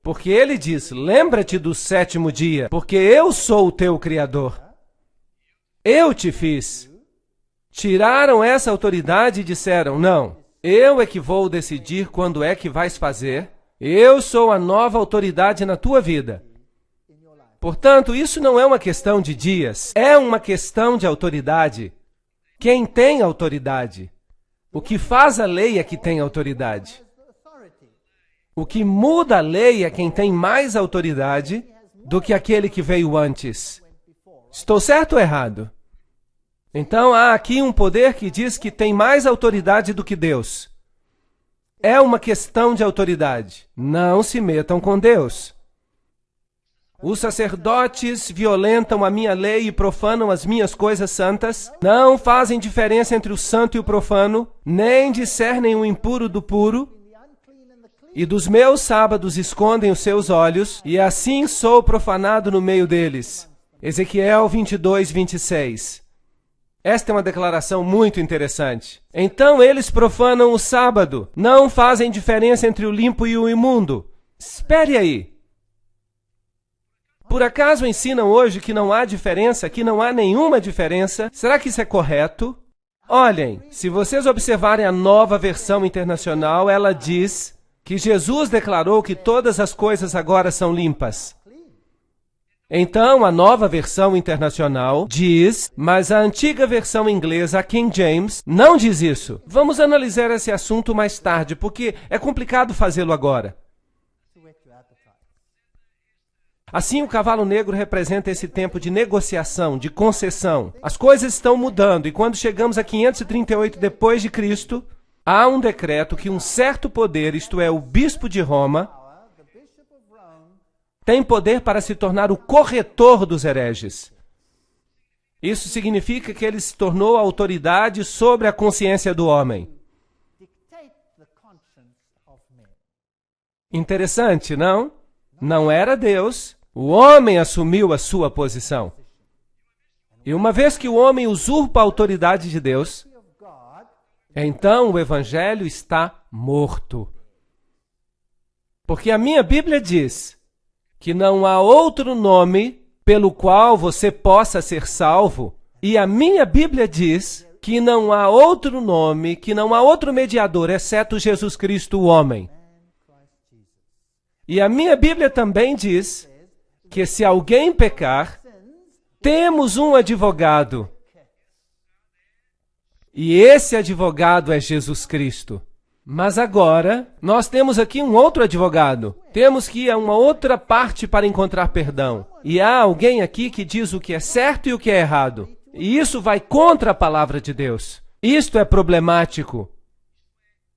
porque ele diz: lembra-te do 7º dia, porque eu sou o teu Criador. Eu te fiz. Tiraram essa autoridade e disseram: não, eu é que vou decidir quando é que vais fazer. Eu sou a nova autoridade na tua vida. Portanto, isso não é uma questão de dias, é uma questão de autoridade. Quem tem autoridade? O que faz a lei é que tem autoridade. O que muda a lei é quem tem mais autoridade do que aquele que veio antes. Estou certo ou errado? Então há aqui um poder que diz que tem mais autoridade do que Deus. É uma questão de autoridade. Não se metam com Deus. Os sacerdotes violentam a minha lei e profanam as minhas coisas santas, não fazem diferença entre o santo e o profano, nem discernem o impuro do puro, e dos meus sábados escondem os seus olhos, e assim sou profanado no meio deles. Ezequiel 22, 26. Esta é uma declaração muito interessante. Então eles profanam o sábado, não fazem diferença entre o limpo e o imundo. Espere aí. Por acaso ensinam hoje que não há diferença, que não há nenhuma diferença? Será que isso é correto? Olhem, se vocês observarem a Nova Versão Internacional, ela diz que Jesus declarou que todas as coisas agora são limpas. Então, a Nova Versão Internacional diz, mas a antiga versão inglesa, a King James, não diz isso. Vamos analisar esse assunto mais tarde, porque é complicado fazê-lo agora. Assim, o cavalo negro representa esse tempo de negociação, de concessão. As coisas estão mudando, e quando chegamos a 538 depois de Cristo, há um decreto que um certo poder, isto é, o bispo de Roma, tem poder para se tornar o corretor dos hereges. Isso significa que ele se tornou a autoridade sobre a consciência do homem. Interessante, não? Não era Deus, o homem assumiu a sua posição. E uma vez que o homem usurpa a autoridade de Deus, então o evangelho está morto. Porque a minha Bíblia diz que não há outro nome pelo qual você possa ser salvo. E a minha Bíblia diz que não há outro nome, que não há outro mediador, exceto Jesus Cristo, o homem. E a minha Bíblia também diz que se alguém pecar, temos um advogado. E esse advogado é Jesus Cristo. Mas agora, nós temos aqui um outro advogado. Temos que ir a uma outra parte para encontrar perdão. E há alguém aqui que diz o que é certo e o que é errado. E isso vai contra a palavra de Deus. Isto é problemático.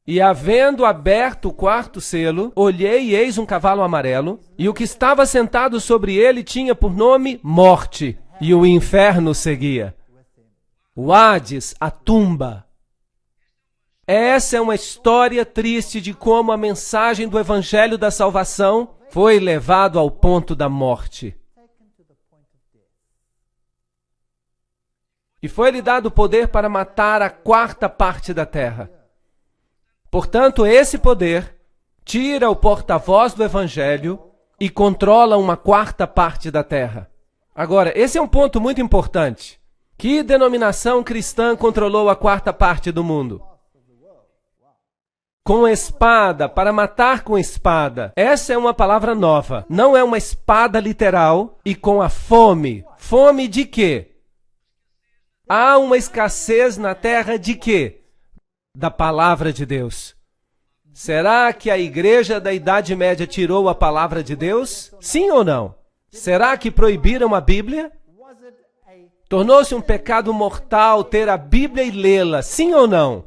E havendo aberto o quarto selo, olhei e eis um cavalo amarelo, e o que estava sentado sobre ele tinha por nome Morte, e o inferno seguia. O Hades, a tumba. Essa é uma história triste de como a mensagem do Evangelho da Salvação foi levado ao ponto da morte. E foi-lhe dado o poder para matar a quarta parte da terra. Portanto, esse poder tira o porta-voz do Evangelho e controla uma quarta parte da terra. Agora, esse é um ponto muito importante. Que denominação cristã controlou a quarta parte do mundo? Com espada, para matar com espada. Essa é uma palavra nova. Não é uma espada literal. E com a fome. Fome de quê? Há uma escassez na terra de quê? Da palavra de Deus. Será que a igreja da Idade Média tirou a palavra de Deus? Sim ou não? Será que proibiram a Bíblia? Tornou-se um pecado mortal ter a Bíblia e lê-la? Sim ou não?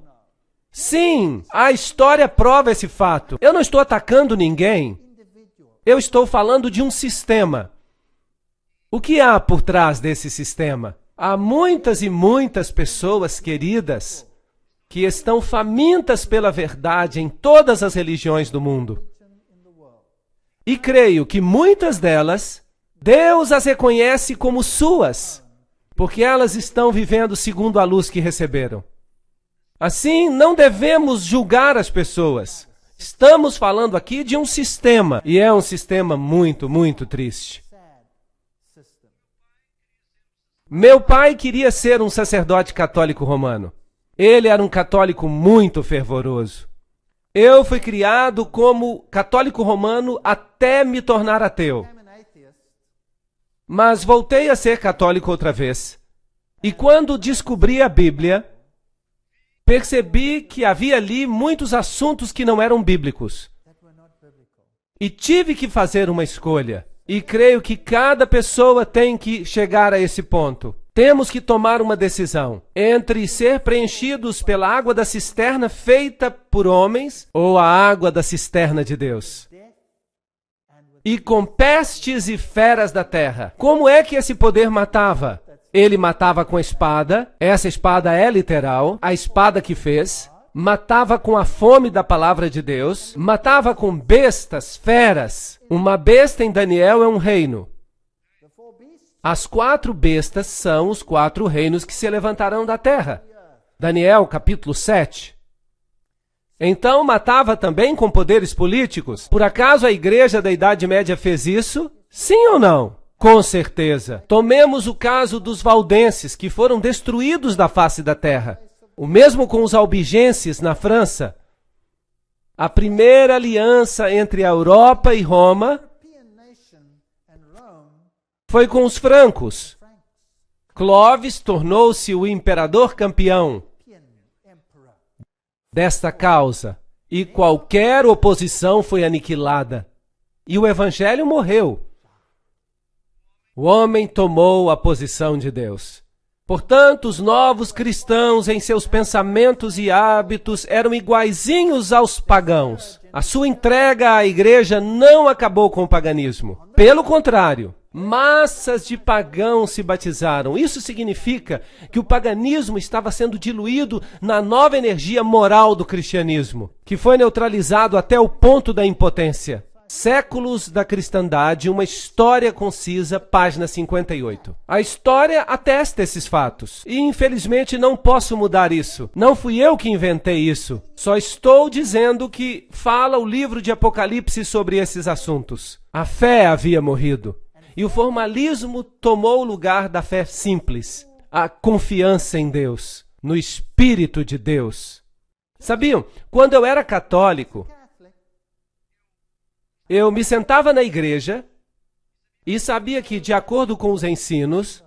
Sim, a história prova esse fato. Eu não estou atacando ninguém. Eu estou falando de um sistema. O que há por trás desse sistema? Há muitas e muitas pessoas queridas que estão famintas pela verdade em todas as religiões do mundo. E creio que muitas delas, Deus as reconhece como suas, porque elas estão vivendo segundo a luz que receberam. Assim, não devemos julgar as pessoas. Estamos falando aqui de um sistema, e é um sistema muito, muito triste. Meu pai queria ser um sacerdote católico romano. Ele era um católico muito fervoroso. Eu fui criado como católico romano até me tornar ateu. Mas voltei a ser católico outra vez. E quando descobri a Bíblia, percebi que havia ali muitos assuntos que não eram bíblicos. E tive que fazer uma escolha. E creio que cada pessoa tem que chegar a esse ponto. Temos que tomar uma decisão entre ser preenchidos pela água da cisterna feita por homens ou a água da cisterna de Deus. E com pestes e feras da terra. Como é que esse poder matava? Ele matava com a espada, essa espada é literal, a espada que fez. Matava com a fome da palavra de Deus, matava com bestas, feras. Uma besta em Daniel é um reino. As 4 bestas são os 4 reinos que se levantarão da terra. Daniel, capítulo 7. Então matava também com poderes políticos? Por acaso a igreja da Idade Média fez isso? Sim ou não? Com certeza. Tomemos o caso dos valdenses, que foram destruídos da face da terra. O mesmo com os albigenses na França. A primeira aliança entre a Europa e Roma foi com os francos. Clovis tornou-se o imperador campeão desta causa, e qualquer oposição foi aniquilada. E o evangelho morreu. O homem tomou a posição de Deus. Portanto, os novos cristãos, em seus pensamentos e hábitos, eram iguaizinhos aos pagãos. A sua entrega à igreja não acabou com o paganismo. Pelo contrário, massas de pagãos se batizaram. Isso significa que o paganismo estava sendo diluído na nova energia moral do cristianismo, que foi neutralizado até o ponto da impotência. Séculos da cristandade, uma história concisa, página 58. A história atesta esses fatos. E infelizmente não posso mudar isso. Não fui eu que inventei isso. Só estou dizendo que fala o livro de Apocalipse sobre esses assuntos. A fé havia morrido. E o formalismo tomou o lugar da fé simples. A confiança em Deus, no Espírito de Deus. Sabiam? Quando eu era católico, eu me sentava na igreja e sabia que, de acordo com os ensinos,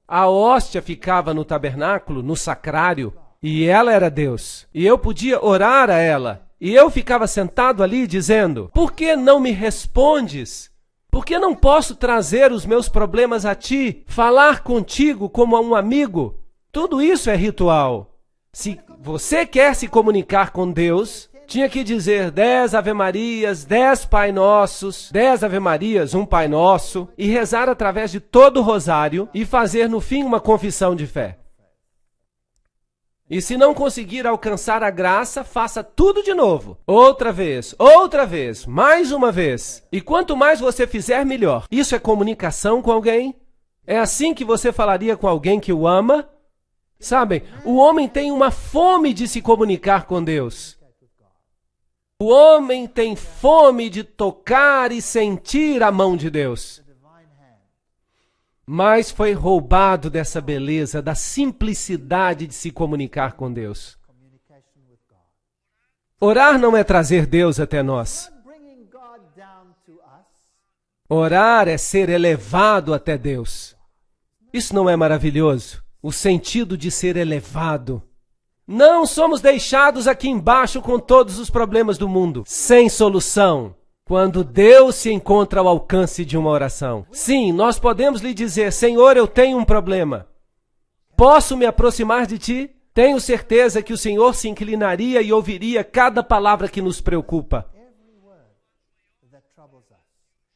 a hóstia ficava no tabernáculo, no sacrário, e ela era Deus. E eu podia orar a ela. E eu ficava sentado ali dizendo: por que não me respondes? Por que não posso trazer os meus problemas a ti, falar contigo como a um amigo? Tudo isso é ritual. Se você quer se comunicar com Deus, tinha que dizer 10 Ave-Marias, 10 Pai Nossos, 10 Ave-Marias, um Pai Nosso, e rezar através de todo o rosário e fazer no fim uma confissão de fé. E se não conseguir alcançar a graça, faça tudo de novo. Outra vez, mais uma vez. E quanto mais você fizer, melhor. Isso é comunicação com alguém? É assim que você falaria com alguém que o ama? Sabem, o homem tem uma fome de se comunicar com Deus. O homem tem fome de tocar e sentir a mão de Deus. Mas foi roubado dessa beleza, da simplicidade de se comunicar com Deus. Orar não é trazer Deus até nós. Orar é ser elevado até Deus. Isso não é maravilhoso? O sentido de ser elevado. Não somos deixados aqui embaixo com todos os problemas do mundo, sem solução. Quando Deus se encontra ao alcance de uma oração. Sim, nós podemos lhe dizer: Senhor, eu tenho um problema. Posso me aproximar de ti? Tenho certeza que o Senhor se inclinaria e ouviria cada palavra que nos preocupa.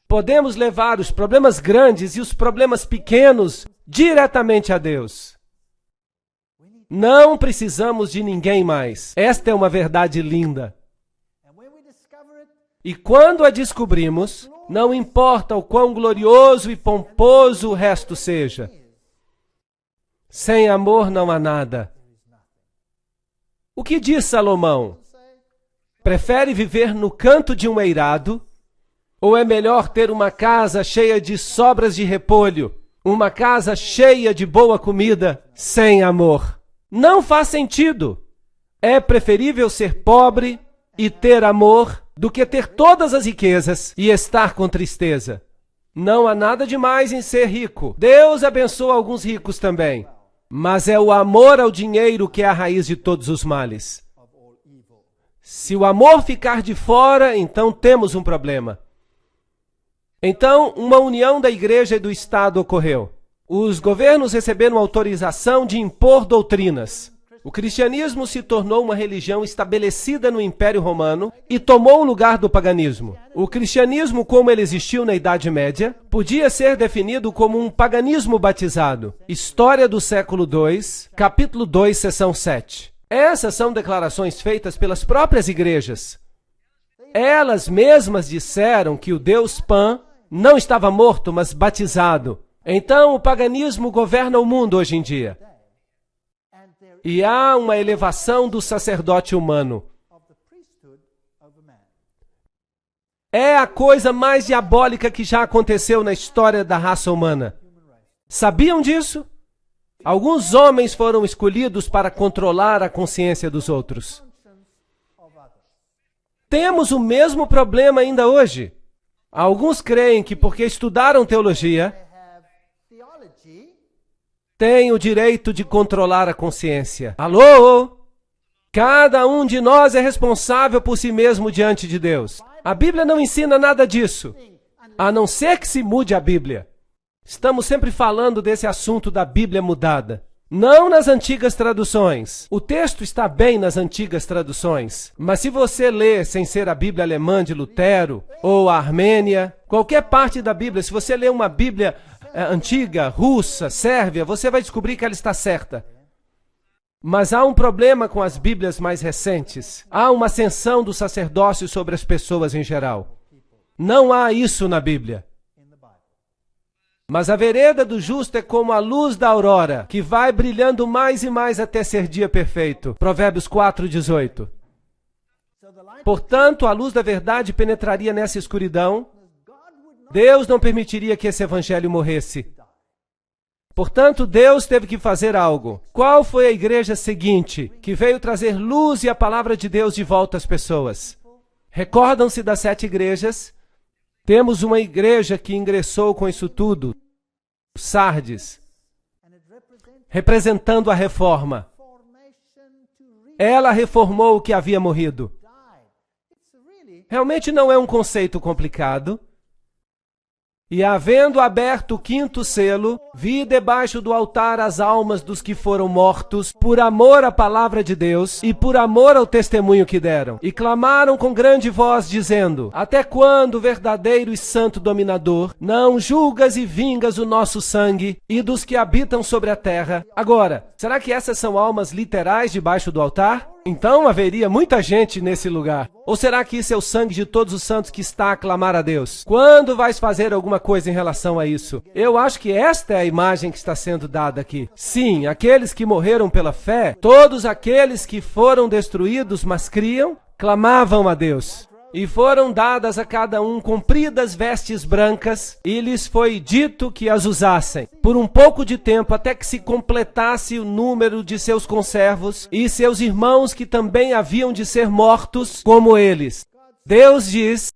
Podemos levar os problemas grandes e os problemas pequenos diretamente a Deus. Não precisamos de ninguém mais. Esta é uma verdade linda. E quando a descobrimos, não importa o quão glorioso e pomposo o resto seja. Sem amor não há nada. O que diz Salomão? Prefere viver no canto de um eirado? Ou é melhor ter uma casa cheia de sobras de repolho? Uma casa cheia de boa comida, sem amor? Não faz sentido. É preferível ser pobre e ter amor do que ter todas as riquezas e estar com tristeza. Não há nada demais em ser rico. Deus abençoa alguns ricos também. Mas é o amor ao dinheiro que é a raiz de todos os males. Se o amor ficar de fora, então temos um problema. Então, uma união da igreja e do Estado ocorreu. Os governos receberam autorização de impor doutrinas. O cristianismo se tornou uma religião estabelecida no Império Romano e tomou o lugar do paganismo. O cristianismo, como ele existiu na Idade Média, podia ser definido como um paganismo batizado. História do século II, capítulo 2, seção 7. Essas são declarações feitas pelas próprias igrejas. Elas mesmas disseram que o Deus Pan não estava morto, mas batizado. Então, o paganismo governa o mundo hoje em dia. E há uma elevação do sacerdote humano. É a coisa mais diabólica que já aconteceu na história da raça humana. Sabiam disso? Alguns homens foram escolhidos para controlar a consciência dos outros. Temos o mesmo problema ainda hoje. Alguns creem que porque estudaram teologia, têm o direito de controlar a consciência. Alô? Cada um de nós é responsável por si mesmo diante de Deus. A Bíblia não ensina nada disso, a não ser que se mude a Bíblia. Estamos sempre falando desse assunto da Bíblia mudada. Não nas antigas traduções. O texto está bem nas antigas traduções. Mas se você lê sem ser a Bíblia alemã de Lutero, ou a Armênia, qualquer parte da Bíblia, se você lê uma Bíblia antiga, russa, sérvia, você vai descobrir que ela está certa. Mas há um problema com as Bíblias mais recentes. Há uma ascensão do sacerdócio sobre as pessoas em geral. Não há isso na Bíblia. Mas a vereda do justo é como a luz da aurora, que vai brilhando mais e mais até ser dia perfeito. Provérbios 4:18. Portanto, a luz da verdade penetraria nessa escuridão. Deus não permitiria que esse evangelho morresse. Portanto, Deus teve que fazer algo. Qual foi a igreja seguinte que veio trazer luz e a palavra de Deus de volta às pessoas? Recordam-se das 7 igrejas? Temos uma igreja que ingressou com isso tudo, Sardes, representando a reforma. Ela reformou o que havia morrido. Realmente não é um conceito complicado. E havendo aberto o 5º selo, vi debaixo do altar as almas dos que foram mortos, por amor à palavra de Deus e por amor ao testemunho que deram. E clamaram com grande voz, dizendo: Até quando, verdadeiro e santo dominador, não julgas e vingas o nosso sangue e dos que habitam sobre a terra? Agora, será que essas são almas literais debaixo do altar? Então haveria muita gente nesse lugar. Ou será que isso é o sangue de todos os santos que está a clamar a Deus? Quando vais fazer alguma coisa em relação a isso? Eu acho que esta é a imagem que está sendo dada aqui. Sim, aqueles que morreram pela fé, todos aqueles que foram destruídos, mas criam, clamavam a Deus. E foram dadas a cada um compridas vestes brancas, e lhes foi dito que as usassem, por um pouco de tempo, até que se completasse o número de seus conservos, e seus irmãos que também haviam de ser mortos, como eles. Deus diz: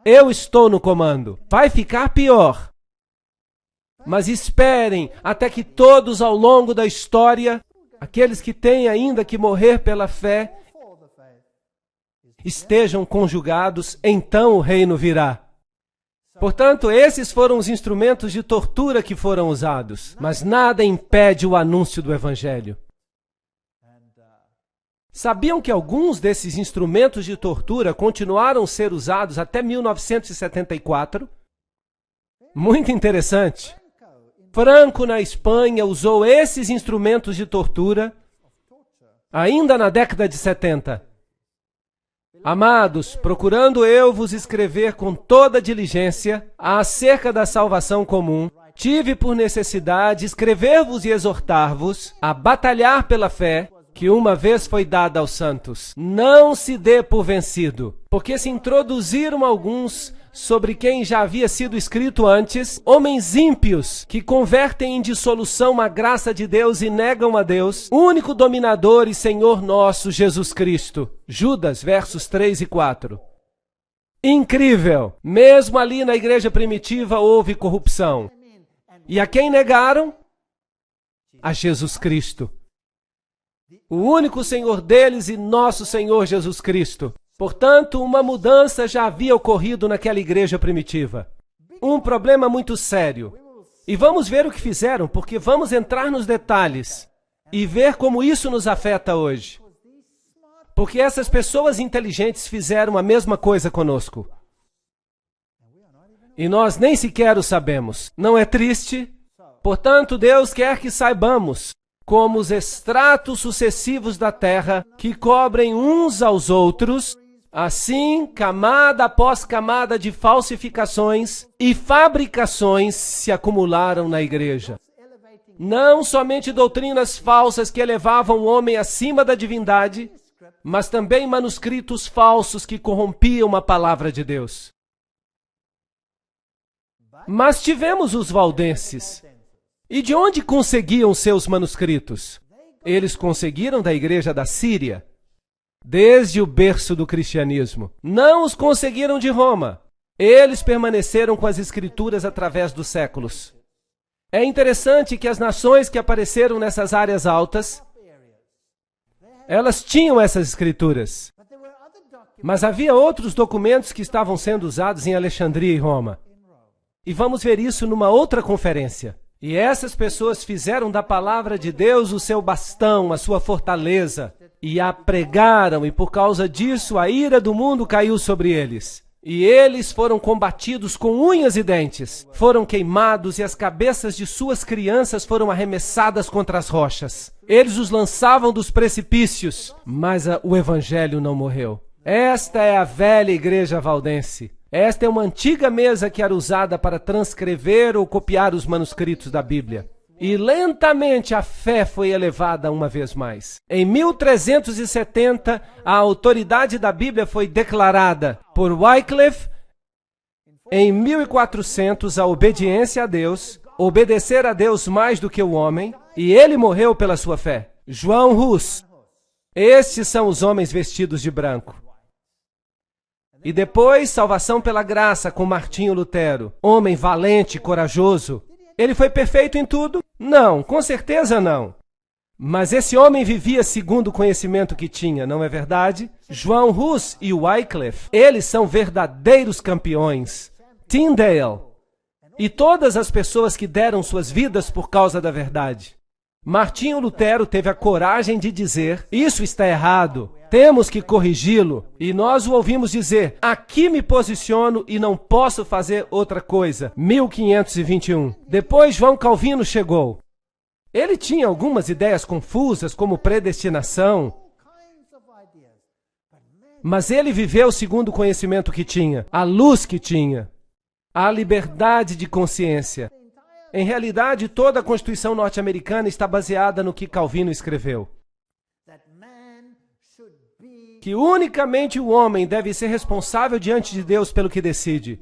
eu estou no comando. Vai ficar pior. Mas esperem até que todos ao longo da história, aqueles que têm ainda que morrer pela fé, estejam conjugados, então o reino virá. Portanto, esses foram os instrumentos de tortura que foram usados, mas nada impede o anúncio do evangelho. Sabiam que alguns desses instrumentos de tortura continuaram a ser usados até 1974? Muito interessante. Franco, na Espanha, usou esses instrumentos de tortura ainda na década de 70. Amados, procurando eu vos escrever com toda diligência acerca da salvação comum, tive por necessidade escrever-vos e exortar-vos a batalhar pela fé que uma vez foi dada aos santos. Não se dê por vencido, porque se introduziram alguns sobre quem já havia sido escrito antes, homens ímpios que convertem em dissolução a graça de Deus e negam a Deus, único dominador e Senhor nosso, Jesus Cristo. Judas, versos 3 e 4. Incrível! Mesmo ali na igreja primitiva houve corrupção. E a quem negaram? A Jesus Cristo. O único Senhor deles e nosso Senhor Jesus Cristo. Portanto, uma mudança já havia ocorrido naquela igreja primitiva. Um problema muito sério. E vamos ver o que fizeram, porque vamos entrar nos detalhes e ver como isso nos afeta hoje. Porque essas pessoas inteligentes fizeram a mesma coisa conosco. E nós nem sequer o sabemos. Não é triste? Portanto, Deus quer que saibamos, como os estratos sucessivos da terra, que cobrem uns aos outros, Assim, camada após camada de falsificações e fabricações se acumularam na igreja. Não somente doutrinas falsas que elevavam o homem acima da divindade, mas também manuscritos falsos que corrompiam a palavra de Deus. Mas tivemos os valdenses. E de onde conseguiam seus manuscritos? Eles conseguiram da igreja da Síria, desde o berço do cristianismo. Não os conseguiram de Roma. Eles permaneceram com as escrituras através dos séculos. É interessante que as nações que apareceram nessas áreas altas, elas tinham essas escrituras. Mas havia outros documentos que estavam sendo usados em Alexandria e Roma. E vamos ver isso numa outra conferência. E essas pessoas fizeram da palavra de Deus o seu bastão, a sua fortaleza, e a pregaram, e por causa disso a ira do mundo caiu sobre eles. E eles foram combatidos com unhas e dentes, foram queimados e as cabeças de suas crianças foram arremessadas contra as rochas. Eles os lançavam dos precipícios, mas o evangelho não morreu. Esta é a velha igreja valdense. Esta é uma antiga mesa que era usada para transcrever ou copiar os manuscritos da Bíblia. E lentamente a fé foi elevada uma vez mais. Em 1370, a autoridade da Bíblia foi declarada por Wycliffe. Em 1400, a obediência a Deus, obedecer a Deus mais do que o homem, e ele morreu pela sua fé. João Hus. Estes são os homens vestidos de branco. E depois, salvação pela graça com Martinho Lutero, homem valente, corajoso. Ele foi perfeito em tudo? Não, com certeza não. Mas esse homem vivia segundo o conhecimento que tinha, não é verdade? João Hus e Wycliffe, eles são verdadeiros campeões. Tyndale e todas as pessoas que deram suas vidas por causa da verdade. Martinho Lutero teve a coragem de dizer, isso está errado, temos que corrigi-lo. E nós o ouvimos dizer, aqui me posiciono e não posso fazer outra coisa. 1521. Depois João Calvino chegou. Ele tinha algumas ideias confusas, como predestinação, mas ele viveu segundo o conhecimento que tinha, a luz que tinha, a liberdade de consciência. Em realidade, toda a Constituição norte-americana está baseada no que Calvino escreveu. Que unicamente o homem deve ser responsável diante de Deus pelo que decide.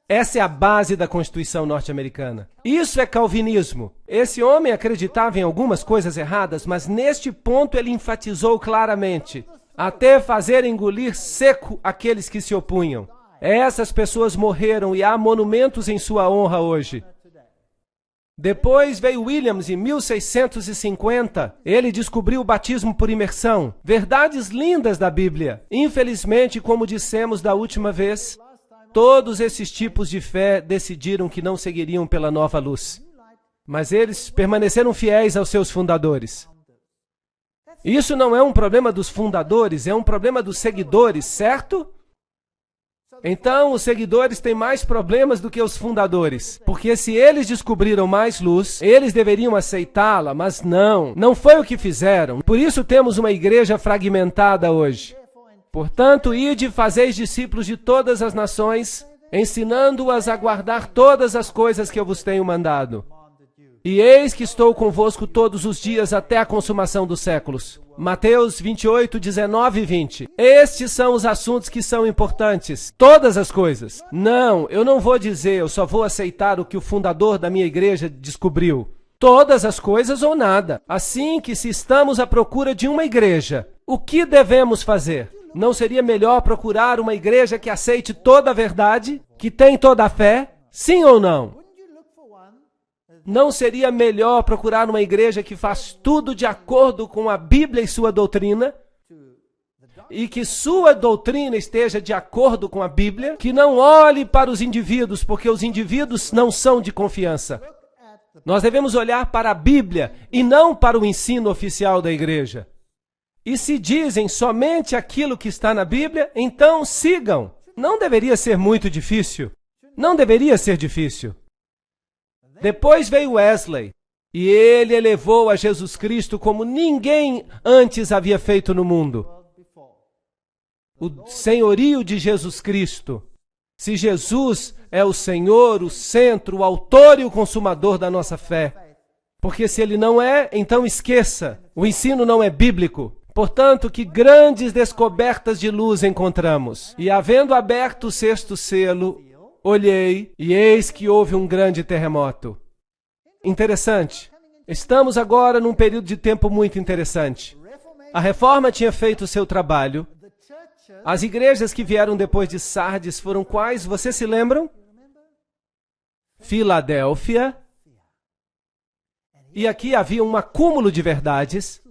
Essa é a base da Constituição norte-americana. Isso é calvinismo. Esse homem acreditava em algumas coisas erradas, mas neste ponto ele enfatizou claramente, até fazer engolir seco aqueles que se opunham. Essas pessoas morreram e há monumentos em sua honra hoje. Depois veio Williams em 1650. Ele descobriu o batismo por imersão. Verdades lindas da Bíblia. Infelizmente, como dissemos da última vez, todos esses tipos de fé decidiram que não seguiriam pela nova luz. Mas eles permaneceram fiéis aos seus fundadores. Isso não é um problema dos fundadores, é um problema dos seguidores, certo? Então, os seguidores têm mais problemas do que os fundadores, porque se eles descobriram mais luz, eles deveriam aceitá-la, mas não foi o que fizeram. Por isso temos uma igreja fragmentada hoje. Portanto, ide e fazeis discípulos de todas as nações, ensinando-as a guardar todas as coisas que eu vos tenho mandado. E eis que estou convosco todos os dias até a consumação dos séculos. Mateus 28, 19 e 20. Estes são os assuntos que são importantes. Todas as coisas. Não, eu não vou dizer, eu só vou aceitar o que o fundador da minha igreja descobriu. Todas as coisas ou nada. Assim que se estamos à procura de uma igreja, o que devemos fazer? Não seria melhor procurar uma igreja que aceite toda a verdade? Que tem toda a fé? Sim ou não? Não seria melhor procurar uma igreja que faz tudo de acordo com a Bíblia e sua doutrina? E que sua doutrina esteja de acordo com a Bíblia? Que não olhe para os indivíduos, porque os indivíduos não são de confiança. Nós devemos olhar para a Bíblia e não para o ensino oficial da igreja. E se dizem somente aquilo que está na Bíblia, então sigam. Não deveria ser muito difícil. Não deveria ser difícil. Depois veio Wesley, e ele elevou a Jesus Cristo como ninguém antes havia feito no mundo. o senhorio de Jesus Cristo. Se Jesus é o Senhor, o centro, o autor e o consumador da nossa fé. Porque se ele não é, então esqueça. O ensino não é bíblico. Portanto, que grandes descobertas de luz encontramos. E havendo aberto o sexto selo, olhei, e eis que houve um grande terremoto. Interessante. Estamos agora num período de tempo muito interessante. A Reforma tinha feito o seu trabalho. As igrejas que vieram depois de Sardes foram quais? Vocês se lembram? Filadélfia. E aqui havia um acúmulo de verdades.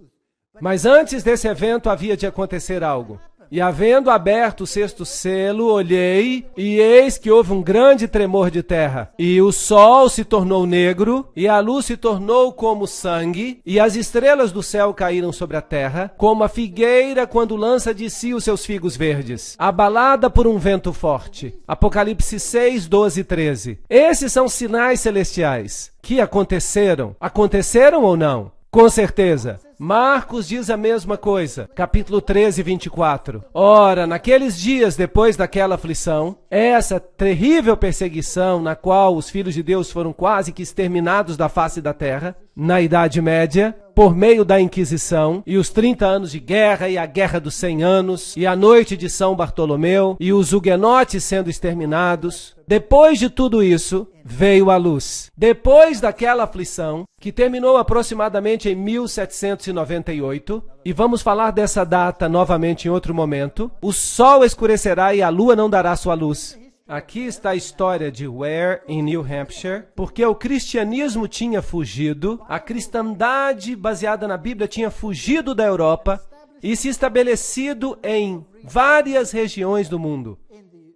Mas antes desse evento havia de acontecer algo. E havendo aberto o sexto selo, olhei, e eis que houve um grande tremor de terra. E o sol se tornou negro, e a luz se tornou como sangue, e as estrelas do céu caíram sobre a terra, como a figueira quando lança de si os seus figos verdes, abalada por um vento forte. Apocalipse 6, 12 e 13. Esses são sinais celestiais que aconteceram. Aconteceram ou não? Com certeza. Marcos diz a mesma coisa, capítulo 13, 24. Ora, naqueles dias depois daquela aflição, essa terrível perseguição na qual os filhos de Deus foram quase que exterminados da face da terra, na Idade Média, por meio da Inquisição, e os 30 anos de guerra, e a Guerra dos 100 anos, e a noite de São Bartolomeu, e os huguenotes sendo exterminados. Depois de tudo isso, veio a luz. Depois daquela aflição, que terminou aproximadamente em 1798, e vamos falar dessa data novamente em outro momento, o sol escurecerá e a lua não dará sua luz. Aqui está a história de Ware, em New Hampshire, porque o cristianismo tinha fugido, a cristandade baseada na Bíblia tinha fugido da Europa e se estabelecido em várias regiões do mundo.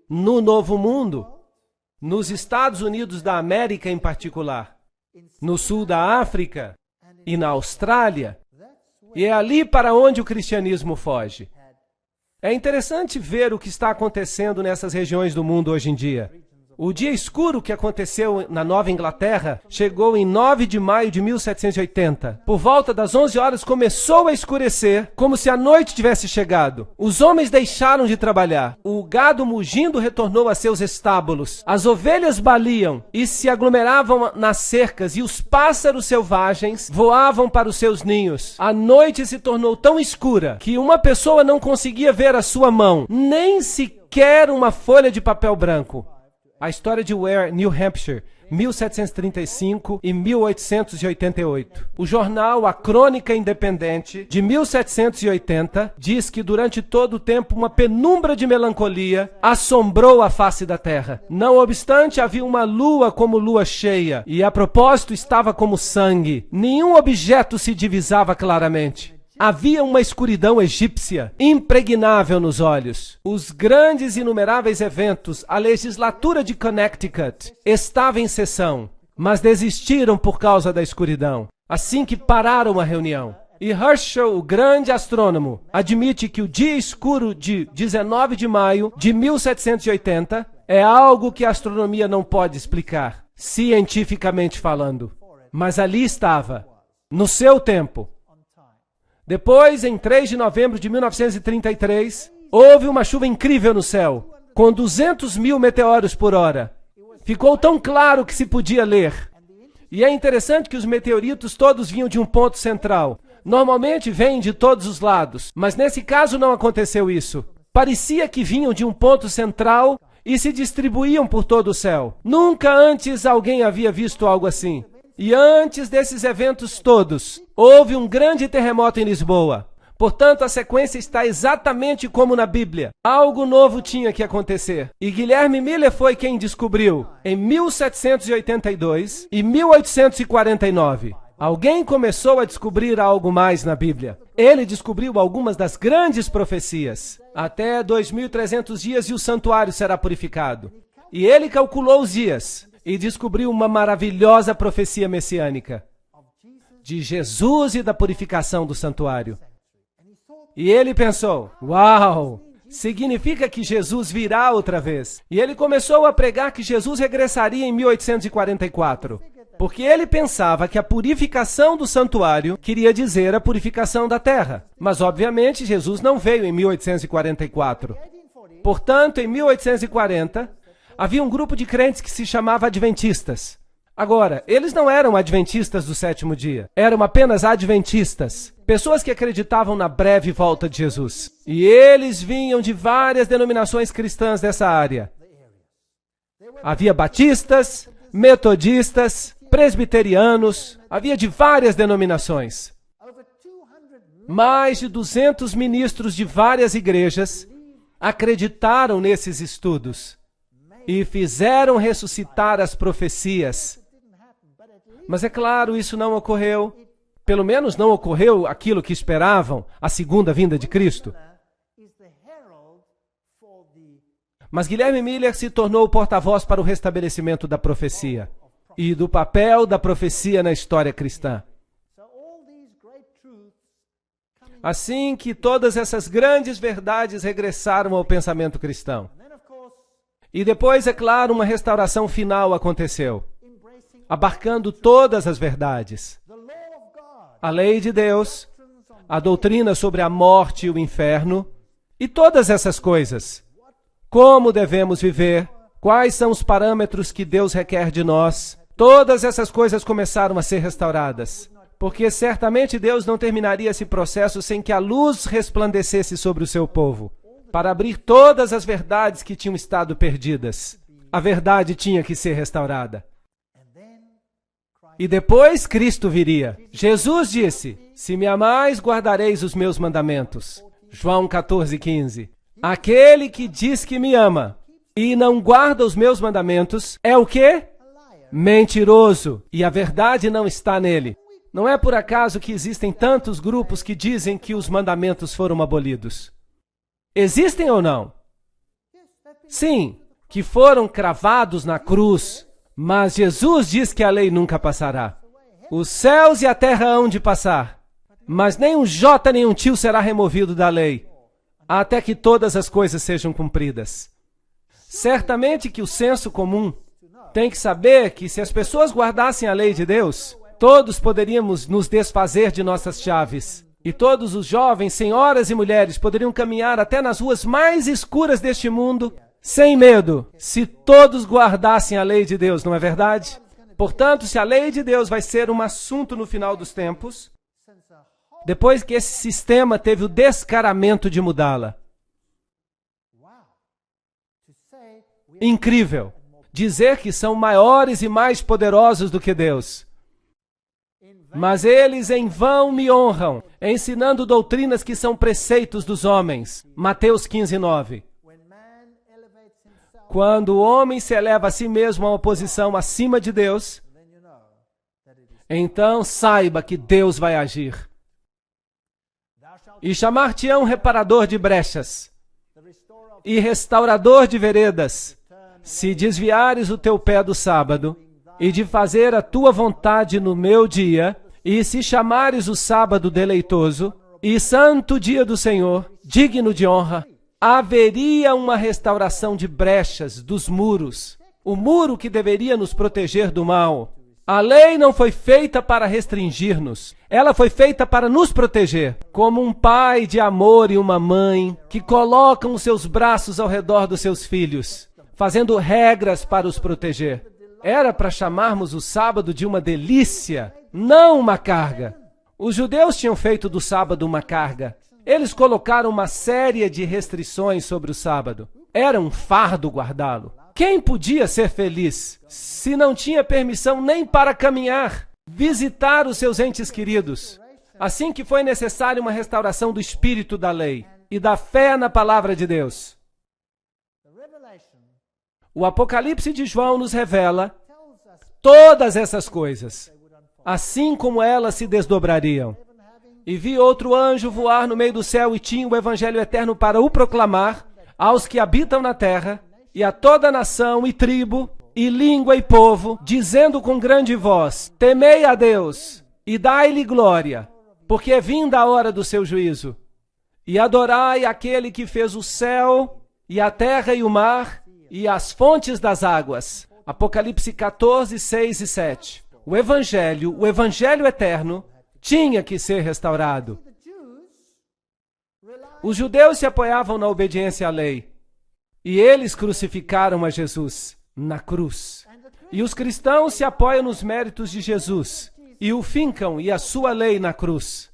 No Novo Mundo, nos Estados Unidos da América em particular, no sul da África e na Austrália, e é ali para onde o cristianismo foge. É interessante ver o que está acontecendo nessas regiões do mundo hoje em dia. O dia escuro que aconteceu na Nova Inglaterra chegou em 9 de maio de 1780. Por volta das 11 horas começou a escurecer, como se a noite tivesse chegado. Os homens deixaram de trabalhar. O gado mugindo retornou a seus estábulos. As ovelhas baliam e se aglomeravam nas cercas, e os pássaros selvagens voavam para os seus ninhos. A noite se tornou tão escura que uma pessoa não conseguia ver a sua mão, nem sequer uma folha de papel branco. A história de Ware, New Hampshire, 1735 e 1888. O jornal A Crônica Independente, de 1780, diz que durante todo o tempo uma penumbra de melancolia assombrou a face da terra. Não obstante, havia uma lua como lua cheia, e a propósito estava como sangue. Nenhum objeto se divisava claramente. Havia uma escuridão egípcia, impregnável nos olhos. Os grandes e inumeráveis eventos, a legislatura de Connecticut estava em sessão, mas desistiram por causa da escuridão, assim que pararam a reunião. E Herschel, o grande astrônomo, admite que o dia escuro de 19 de maio de 1780 é algo que a astronomia não pode explicar, cientificamente falando. Mas ali estava, no seu tempo. Depois, em 3 de novembro de 1933, houve uma chuva incrível no céu, com 200 mil meteoros por hora. Ficou tão claro que se podia ler. E é interessante que os meteoritos todos vinham de um ponto central. Normalmente vêm de todos os lados, mas nesse caso não aconteceu isso. Parecia que vinham de um ponto central e se distribuíam por todo o céu. Nunca antes alguém havia visto algo assim. E antes desses eventos todos, houve um grande terremoto em Lisboa. Portanto, a sequência está exatamente como na Bíblia. Algo novo tinha que acontecer. E Guilherme Miller foi quem descobriu, em 1782 e 1849. Alguém começou a descobrir algo mais na Bíblia. Ele descobriu algumas das grandes profecias. Até 2.300 dias e o santuário será purificado. E ele calculou os dias e descobriu uma maravilhosa profecia messiânica de Jesus e da purificação do santuário. E ele pensou, uau, significa que Jesus virá outra vez. E ele começou a pregar que Jesus regressaria em 1844. Porque ele pensava que a purificação do santuário queria dizer a purificação da terra. Mas, obviamente, Jesus não veio em 1844. Portanto, em 1840, havia um grupo de crentes que se chamava adventistas. Agora, eles não eram adventistas do sétimo dia. Eram apenas adventistas. Pessoas que acreditavam na breve volta de Jesus. E eles vinham de várias denominações cristãs dessa área. Havia batistas, metodistas, presbiterianos, havia de várias denominações. Mais de 200 ministros de várias igrejas acreditaram nesses estudos e fizeram ressuscitar as profecias. Mas é claro, isso não ocorreu. Pelo menos não ocorreu aquilo que esperavam, a segunda vinda de Cristo. Mas Guilherme Miller se tornou o porta-voz para o restabelecimento da profecia e do papel da profecia na história cristã. Assim que todas essas grandes verdades regressaram ao pensamento cristão. E depois, é claro, uma restauração final aconteceu, abarcando todas as verdades. A lei de Deus, a doutrina sobre a morte e o inferno, e todas essas coisas. Como devemos viver, quais são os parâmetros que Deus requer de nós. Todas essas coisas começaram a ser restauradas, porque certamente Deus não terminaria esse processo sem que a luz resplandecesse sobre o seu povo, para abrir todas as verdades que tinham estado perdidas. A verdade tinha que ser restaurada. E depois Cristo viria. Jesus disse: se me amais, guardareis os meus mandamentos. João 14:15. Aquele que diz que me ama e não guarda os meus mandamentos é o quê? Mentiroso, e a verdade não está nele. Não é por acaso que existem tantos grupos que dizem que os mandamentos foram abolidos. Existem ou não? Sim, que foram cravados na cruz, mas Jesus diz que a lei nunca passará. Os céus e a terra hão de passar, mas nem um jota nem um tio será removido da lei, até que todas as coisas sejam cumpridas. Certamente que o senso comum tem que saber que se as pessoas guardassem a lei de Deus, todos poderíamos nos desfazer de nossas chaves. E todos os jovens, senhoras e mulheres, poderiam caminhar até nas ruas mais escuras deste mundo, sem medo, se todos guardassem a lei de Deus, não é verdade? Portanto, se a lei de Deus vai ser um assunto no final dos tempos, depois que esse sistema teve o descaramento de mudá-la. Incrível! Dizer que são maiores e mais poderosos do que Deus. Mas eles em vão me honram, ensinando doutrinas que são preceitos dos homens. Mateus 15:9. Quando o homem se eleva a si mesmo a uma posição acima de Deus, então saiba que Deus vai agir. E chamar-te-ão reparador de brechas e restaurador de veredas, se desviares o teu pé do sábado, e de fazer a tua vontade no meu dia, e se chamares o sábado deleitoso, e santo dia do Senhor, digno de honra, haveria uma restauração de brechas, dos muros, o muro que deveria nos proteger do mal. A lei não foi feita para restringir-nos, ela foi feita para nos proteger, como um pai de amor e uma mãe que colocam os seus braços ao redor dos seus filhos, fazendo regras para os proteger. Era para chamarmos o sábado de uma delícia, não uma carga. Os judeus tinham feito do sábado uma carga. Eles colocaram uma série de restrições sobre o sábado. Era um fardo guardá-lo. Quem podia ser feliz se não tinha permissão nem para caminhar, visitar os seus entes queridos? Assim que foi necessária uma restauração do espírito da lei e da fé na palavra de Deus. O Apocalipse de João nos revela todas essas coisas, assim como elas se desdobrariam. E vi outro anjo voar no meio do céu e tinha o evangelho eterno para o proclamar aos que habitam na terra e a toda nação e tribo e língua e povo, dizendo com grande voz: temei a Deus e dai-lhe glória, porque é vinda a hora do seu juízo. E adorai aquele que fez o céu e a terra e o mar e as fontes das águas. Apocalipse 14, 6 e 7. o Evangelho eterno, tinha que ser restaurado. Os judeus se apoiavam na obediência à lei. E eles crucificaram a Jesus na cruz. E os cristãos se apoiam nos méritos de Jesus e o fincam e a sua lei na cruz.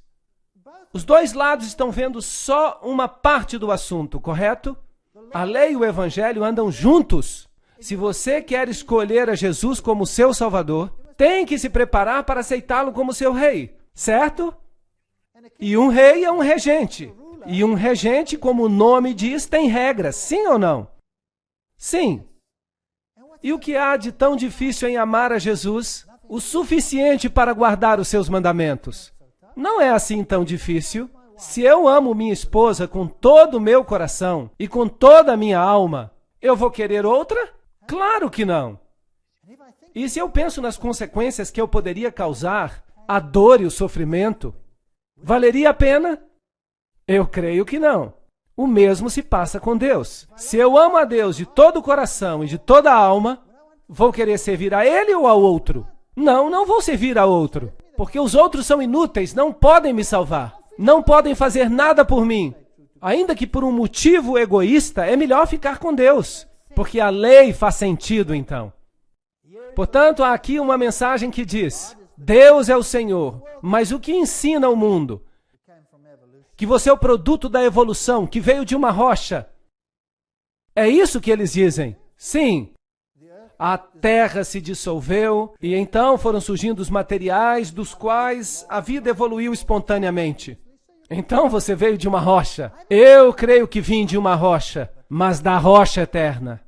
Os dois lados estão vendo só uma parte do assunto, correto? A lei e o Evangelho andam juntos. Se você quer escolher a Jesus como seu Salvador, tem que se preparar para aceitá-lo como seu rei, certo? E um rei é um regente. E um regente, como o nome diz, tem regras, sim ou não? Sim. E o que há de tão difícil em amar a Jesus? O suficiente para guardar os seus mandamentos. Não é assim tão difícil. Se eu amo minha esposa com todo o meu coração e com toda a minha alma, eu vou querer outra? Claro que não. E se eu penso nas consequências que eu poderia causar, a dor e o sofrimento, valeria a pena? Eu creio que não. O mesmo se passa com Deus. Se eu amo a Deus de todo o coração e de toda a alma, vou querer servir a Ele ou ao outro? Não, não vou servir a outro, porque os outros são inúteis, não podem me salvar, não podem fazer nada por mim. Ainda que por um motivo egoísta, é melhor ficar com Deus, porque a lei faz sentido então. Portanto, há aqui uma mensagem que diz: Deus é o Senhor, mas o que ensina o mundo? Que você é o produto da evolução, que veio de uma rocha. É isso que eles dizem. Sim. A terra se dissolveu e então foram surgindo os materiais dos quais a vida evoluiu espontaneamente. Então você veio de uma rocha. Eu creio que vim de uma rocha, mas da rocha eterna.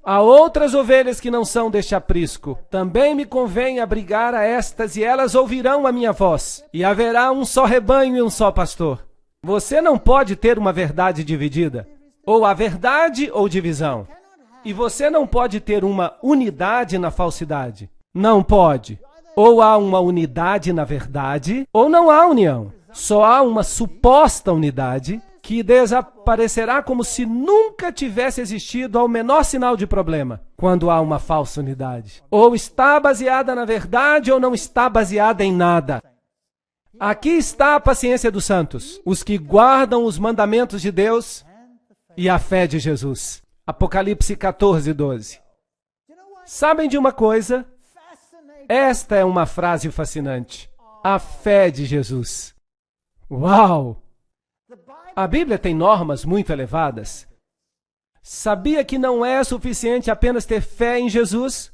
Há outras ovelhas que não são deste aprisco. Também me convém abrigar a estas, e elas ouvirão a minha voz. E haverá um só rebanho e um só pastor. Você não pode ter uma verdade dividida. Ou a verdade ou divisão. E você não pode ter uma unidade na falsidade. Não pode. Ou há uma unidade na verdade, ou não há união. Só há uma suposta unidade que desaparecerá como se nunca tivesse existido ao menor sinal de problema, quando há uma falsa unidade. Ou está baseada na verdade ou não está baseada em nada. Aqui está a paciência dos santos, os que guardam os mandamentos de Deus e a fé de Jesus. Apocalipse 14, 12. Sabem de uma coisa? Esta é uma frase fascinante. A fé de Jesus. Uau! A Bíblia tem normas muito elevadas. Sabia que não é suficiente apenas ter fé em Jesus?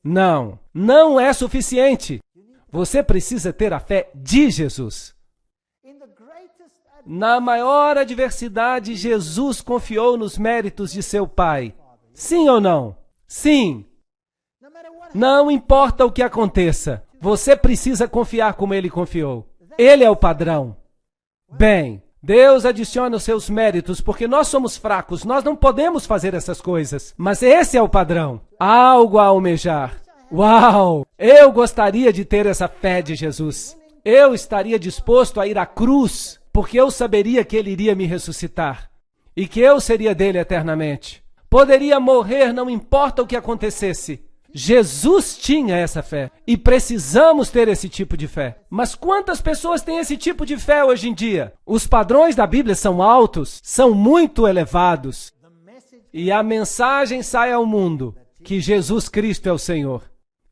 Não, não é suficiente. Você precisa ter a fé de Jesus. Na maior adversidade, Jesus confiou nos méritos de seu Pai. Sim ou não? Sim. Não importa o que aconteça, você precisa confiar como Ele confiou. Ele é o padrão. Bem, Deus adiciona os seus méritos, porque nós somos fracos, nós não podemos fazer essas coisas. Mas esse é o padrão. Algo a almejar. Uau! Eu gostaria de ter essa fé de Jesus. Eu estaria disposto a ir à cruz, porque eu saberia que Ele iria me ressuscitar. E que eu seria dele eternamente. Poderia morrer, não importa o que acontecesse. Jesus tinha essa fé e precisamos ter esse tipo de fé. Mas quantas pessoas têm esse tipo de fé hoje em dia? Os padrões da Bíblia são altos, são muito elevados. E a mensagem sai ao mundo que Jesus Cristo é o Senhor.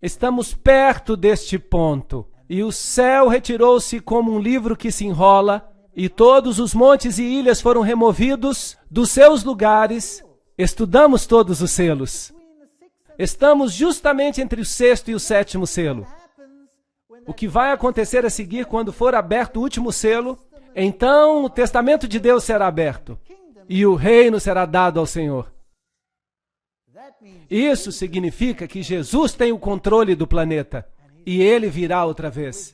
Estamos perto deste ponto. E o céu retirou-se como um livro que se enrola, e todos os montes e ilhas foram removidos dos seus lugares. Estudamos todos os selos. Estamos justamente entre o sexto e o sétimo selo. O que vai acontecer a seguir quando for aberto o último selo? Então o testamento de Deus será aberto e o reino será dado ao Senhor. Isso significa que Jesus tem o controle do planeta e Ele virá outra vez.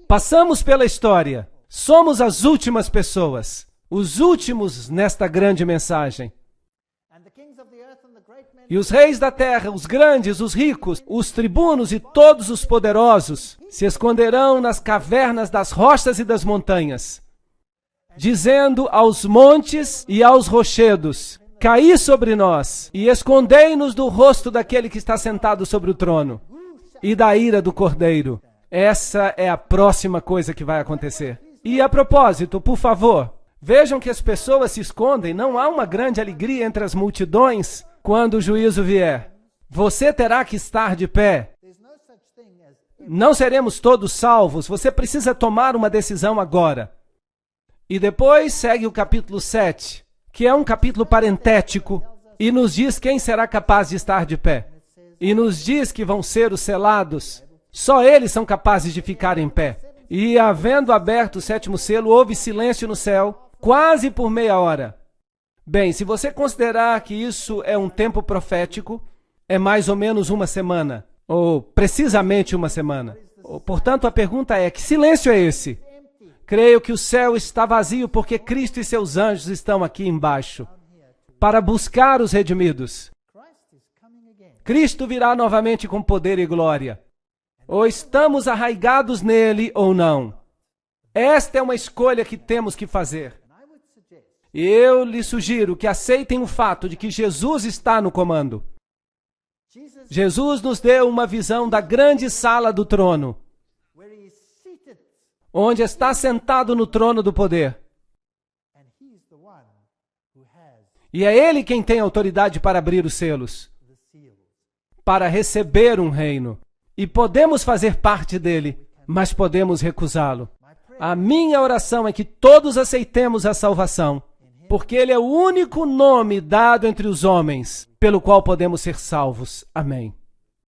Passamos pela história. Somos as últimas pessoas, os últimos nesta grande mensagem. E os reis da terra, os grandes, os ricos, os tribunos e todos os poderosos se esconderão nas cavernas das rochas e das montanhas, dizendo aos montes e aos rochedos: cair sobre nós e escondei-nos do rosto daquele que está sentado sobre o trono e da ira do Cordeiro. Essa é a próxima coisa que vai acontecer. E a propósito, por favor, vejam que as pessoas se escondem. Não há uma grande alegria entre as multidões quando o juízo vier. Você terá que estar de pé. Não seremos todos salvos. Você precisa tomar uma decisão agora. E depois segue o capítulo 7, que é um capítulo parentético, e nos diz quem será capaz de estar de pé. E nos diz que vão ser os selados. Só eles são capazes de ficar em pé. E, havendo aberto o 7º selo, houve silêncio no céu, quase por meia hora. Bem, se você considerar que isso é um tempo profético, é mais ou menos uma semana, ou precisamente uma semana. Portanto, a pergunta é, que silêncio é esse? Creio que o céu está vazio porque Cristo e seus anjos estão aqui embaixo para buscar os redimidos. Cristo virá novamente com poder e glória. Ou estamos arraigados nele ou não. Esta é uma escolha que temos que fazer. Eu lhe sugiro que aceitem o fato de que Jesus está no comando. Jesus nos deu uma visão da grande sala do trono, onde está sentado no trono do poder. E é Ele quem tem autoridade para abrir os selos, para receber um reino. E podemos fazer parte dele, mas podemos recusá-lo. A minha oração é que todos aceitemos a salvação, porque Ele é o único nome dado entre os homens pelo qual podemos ser salvos. Amém.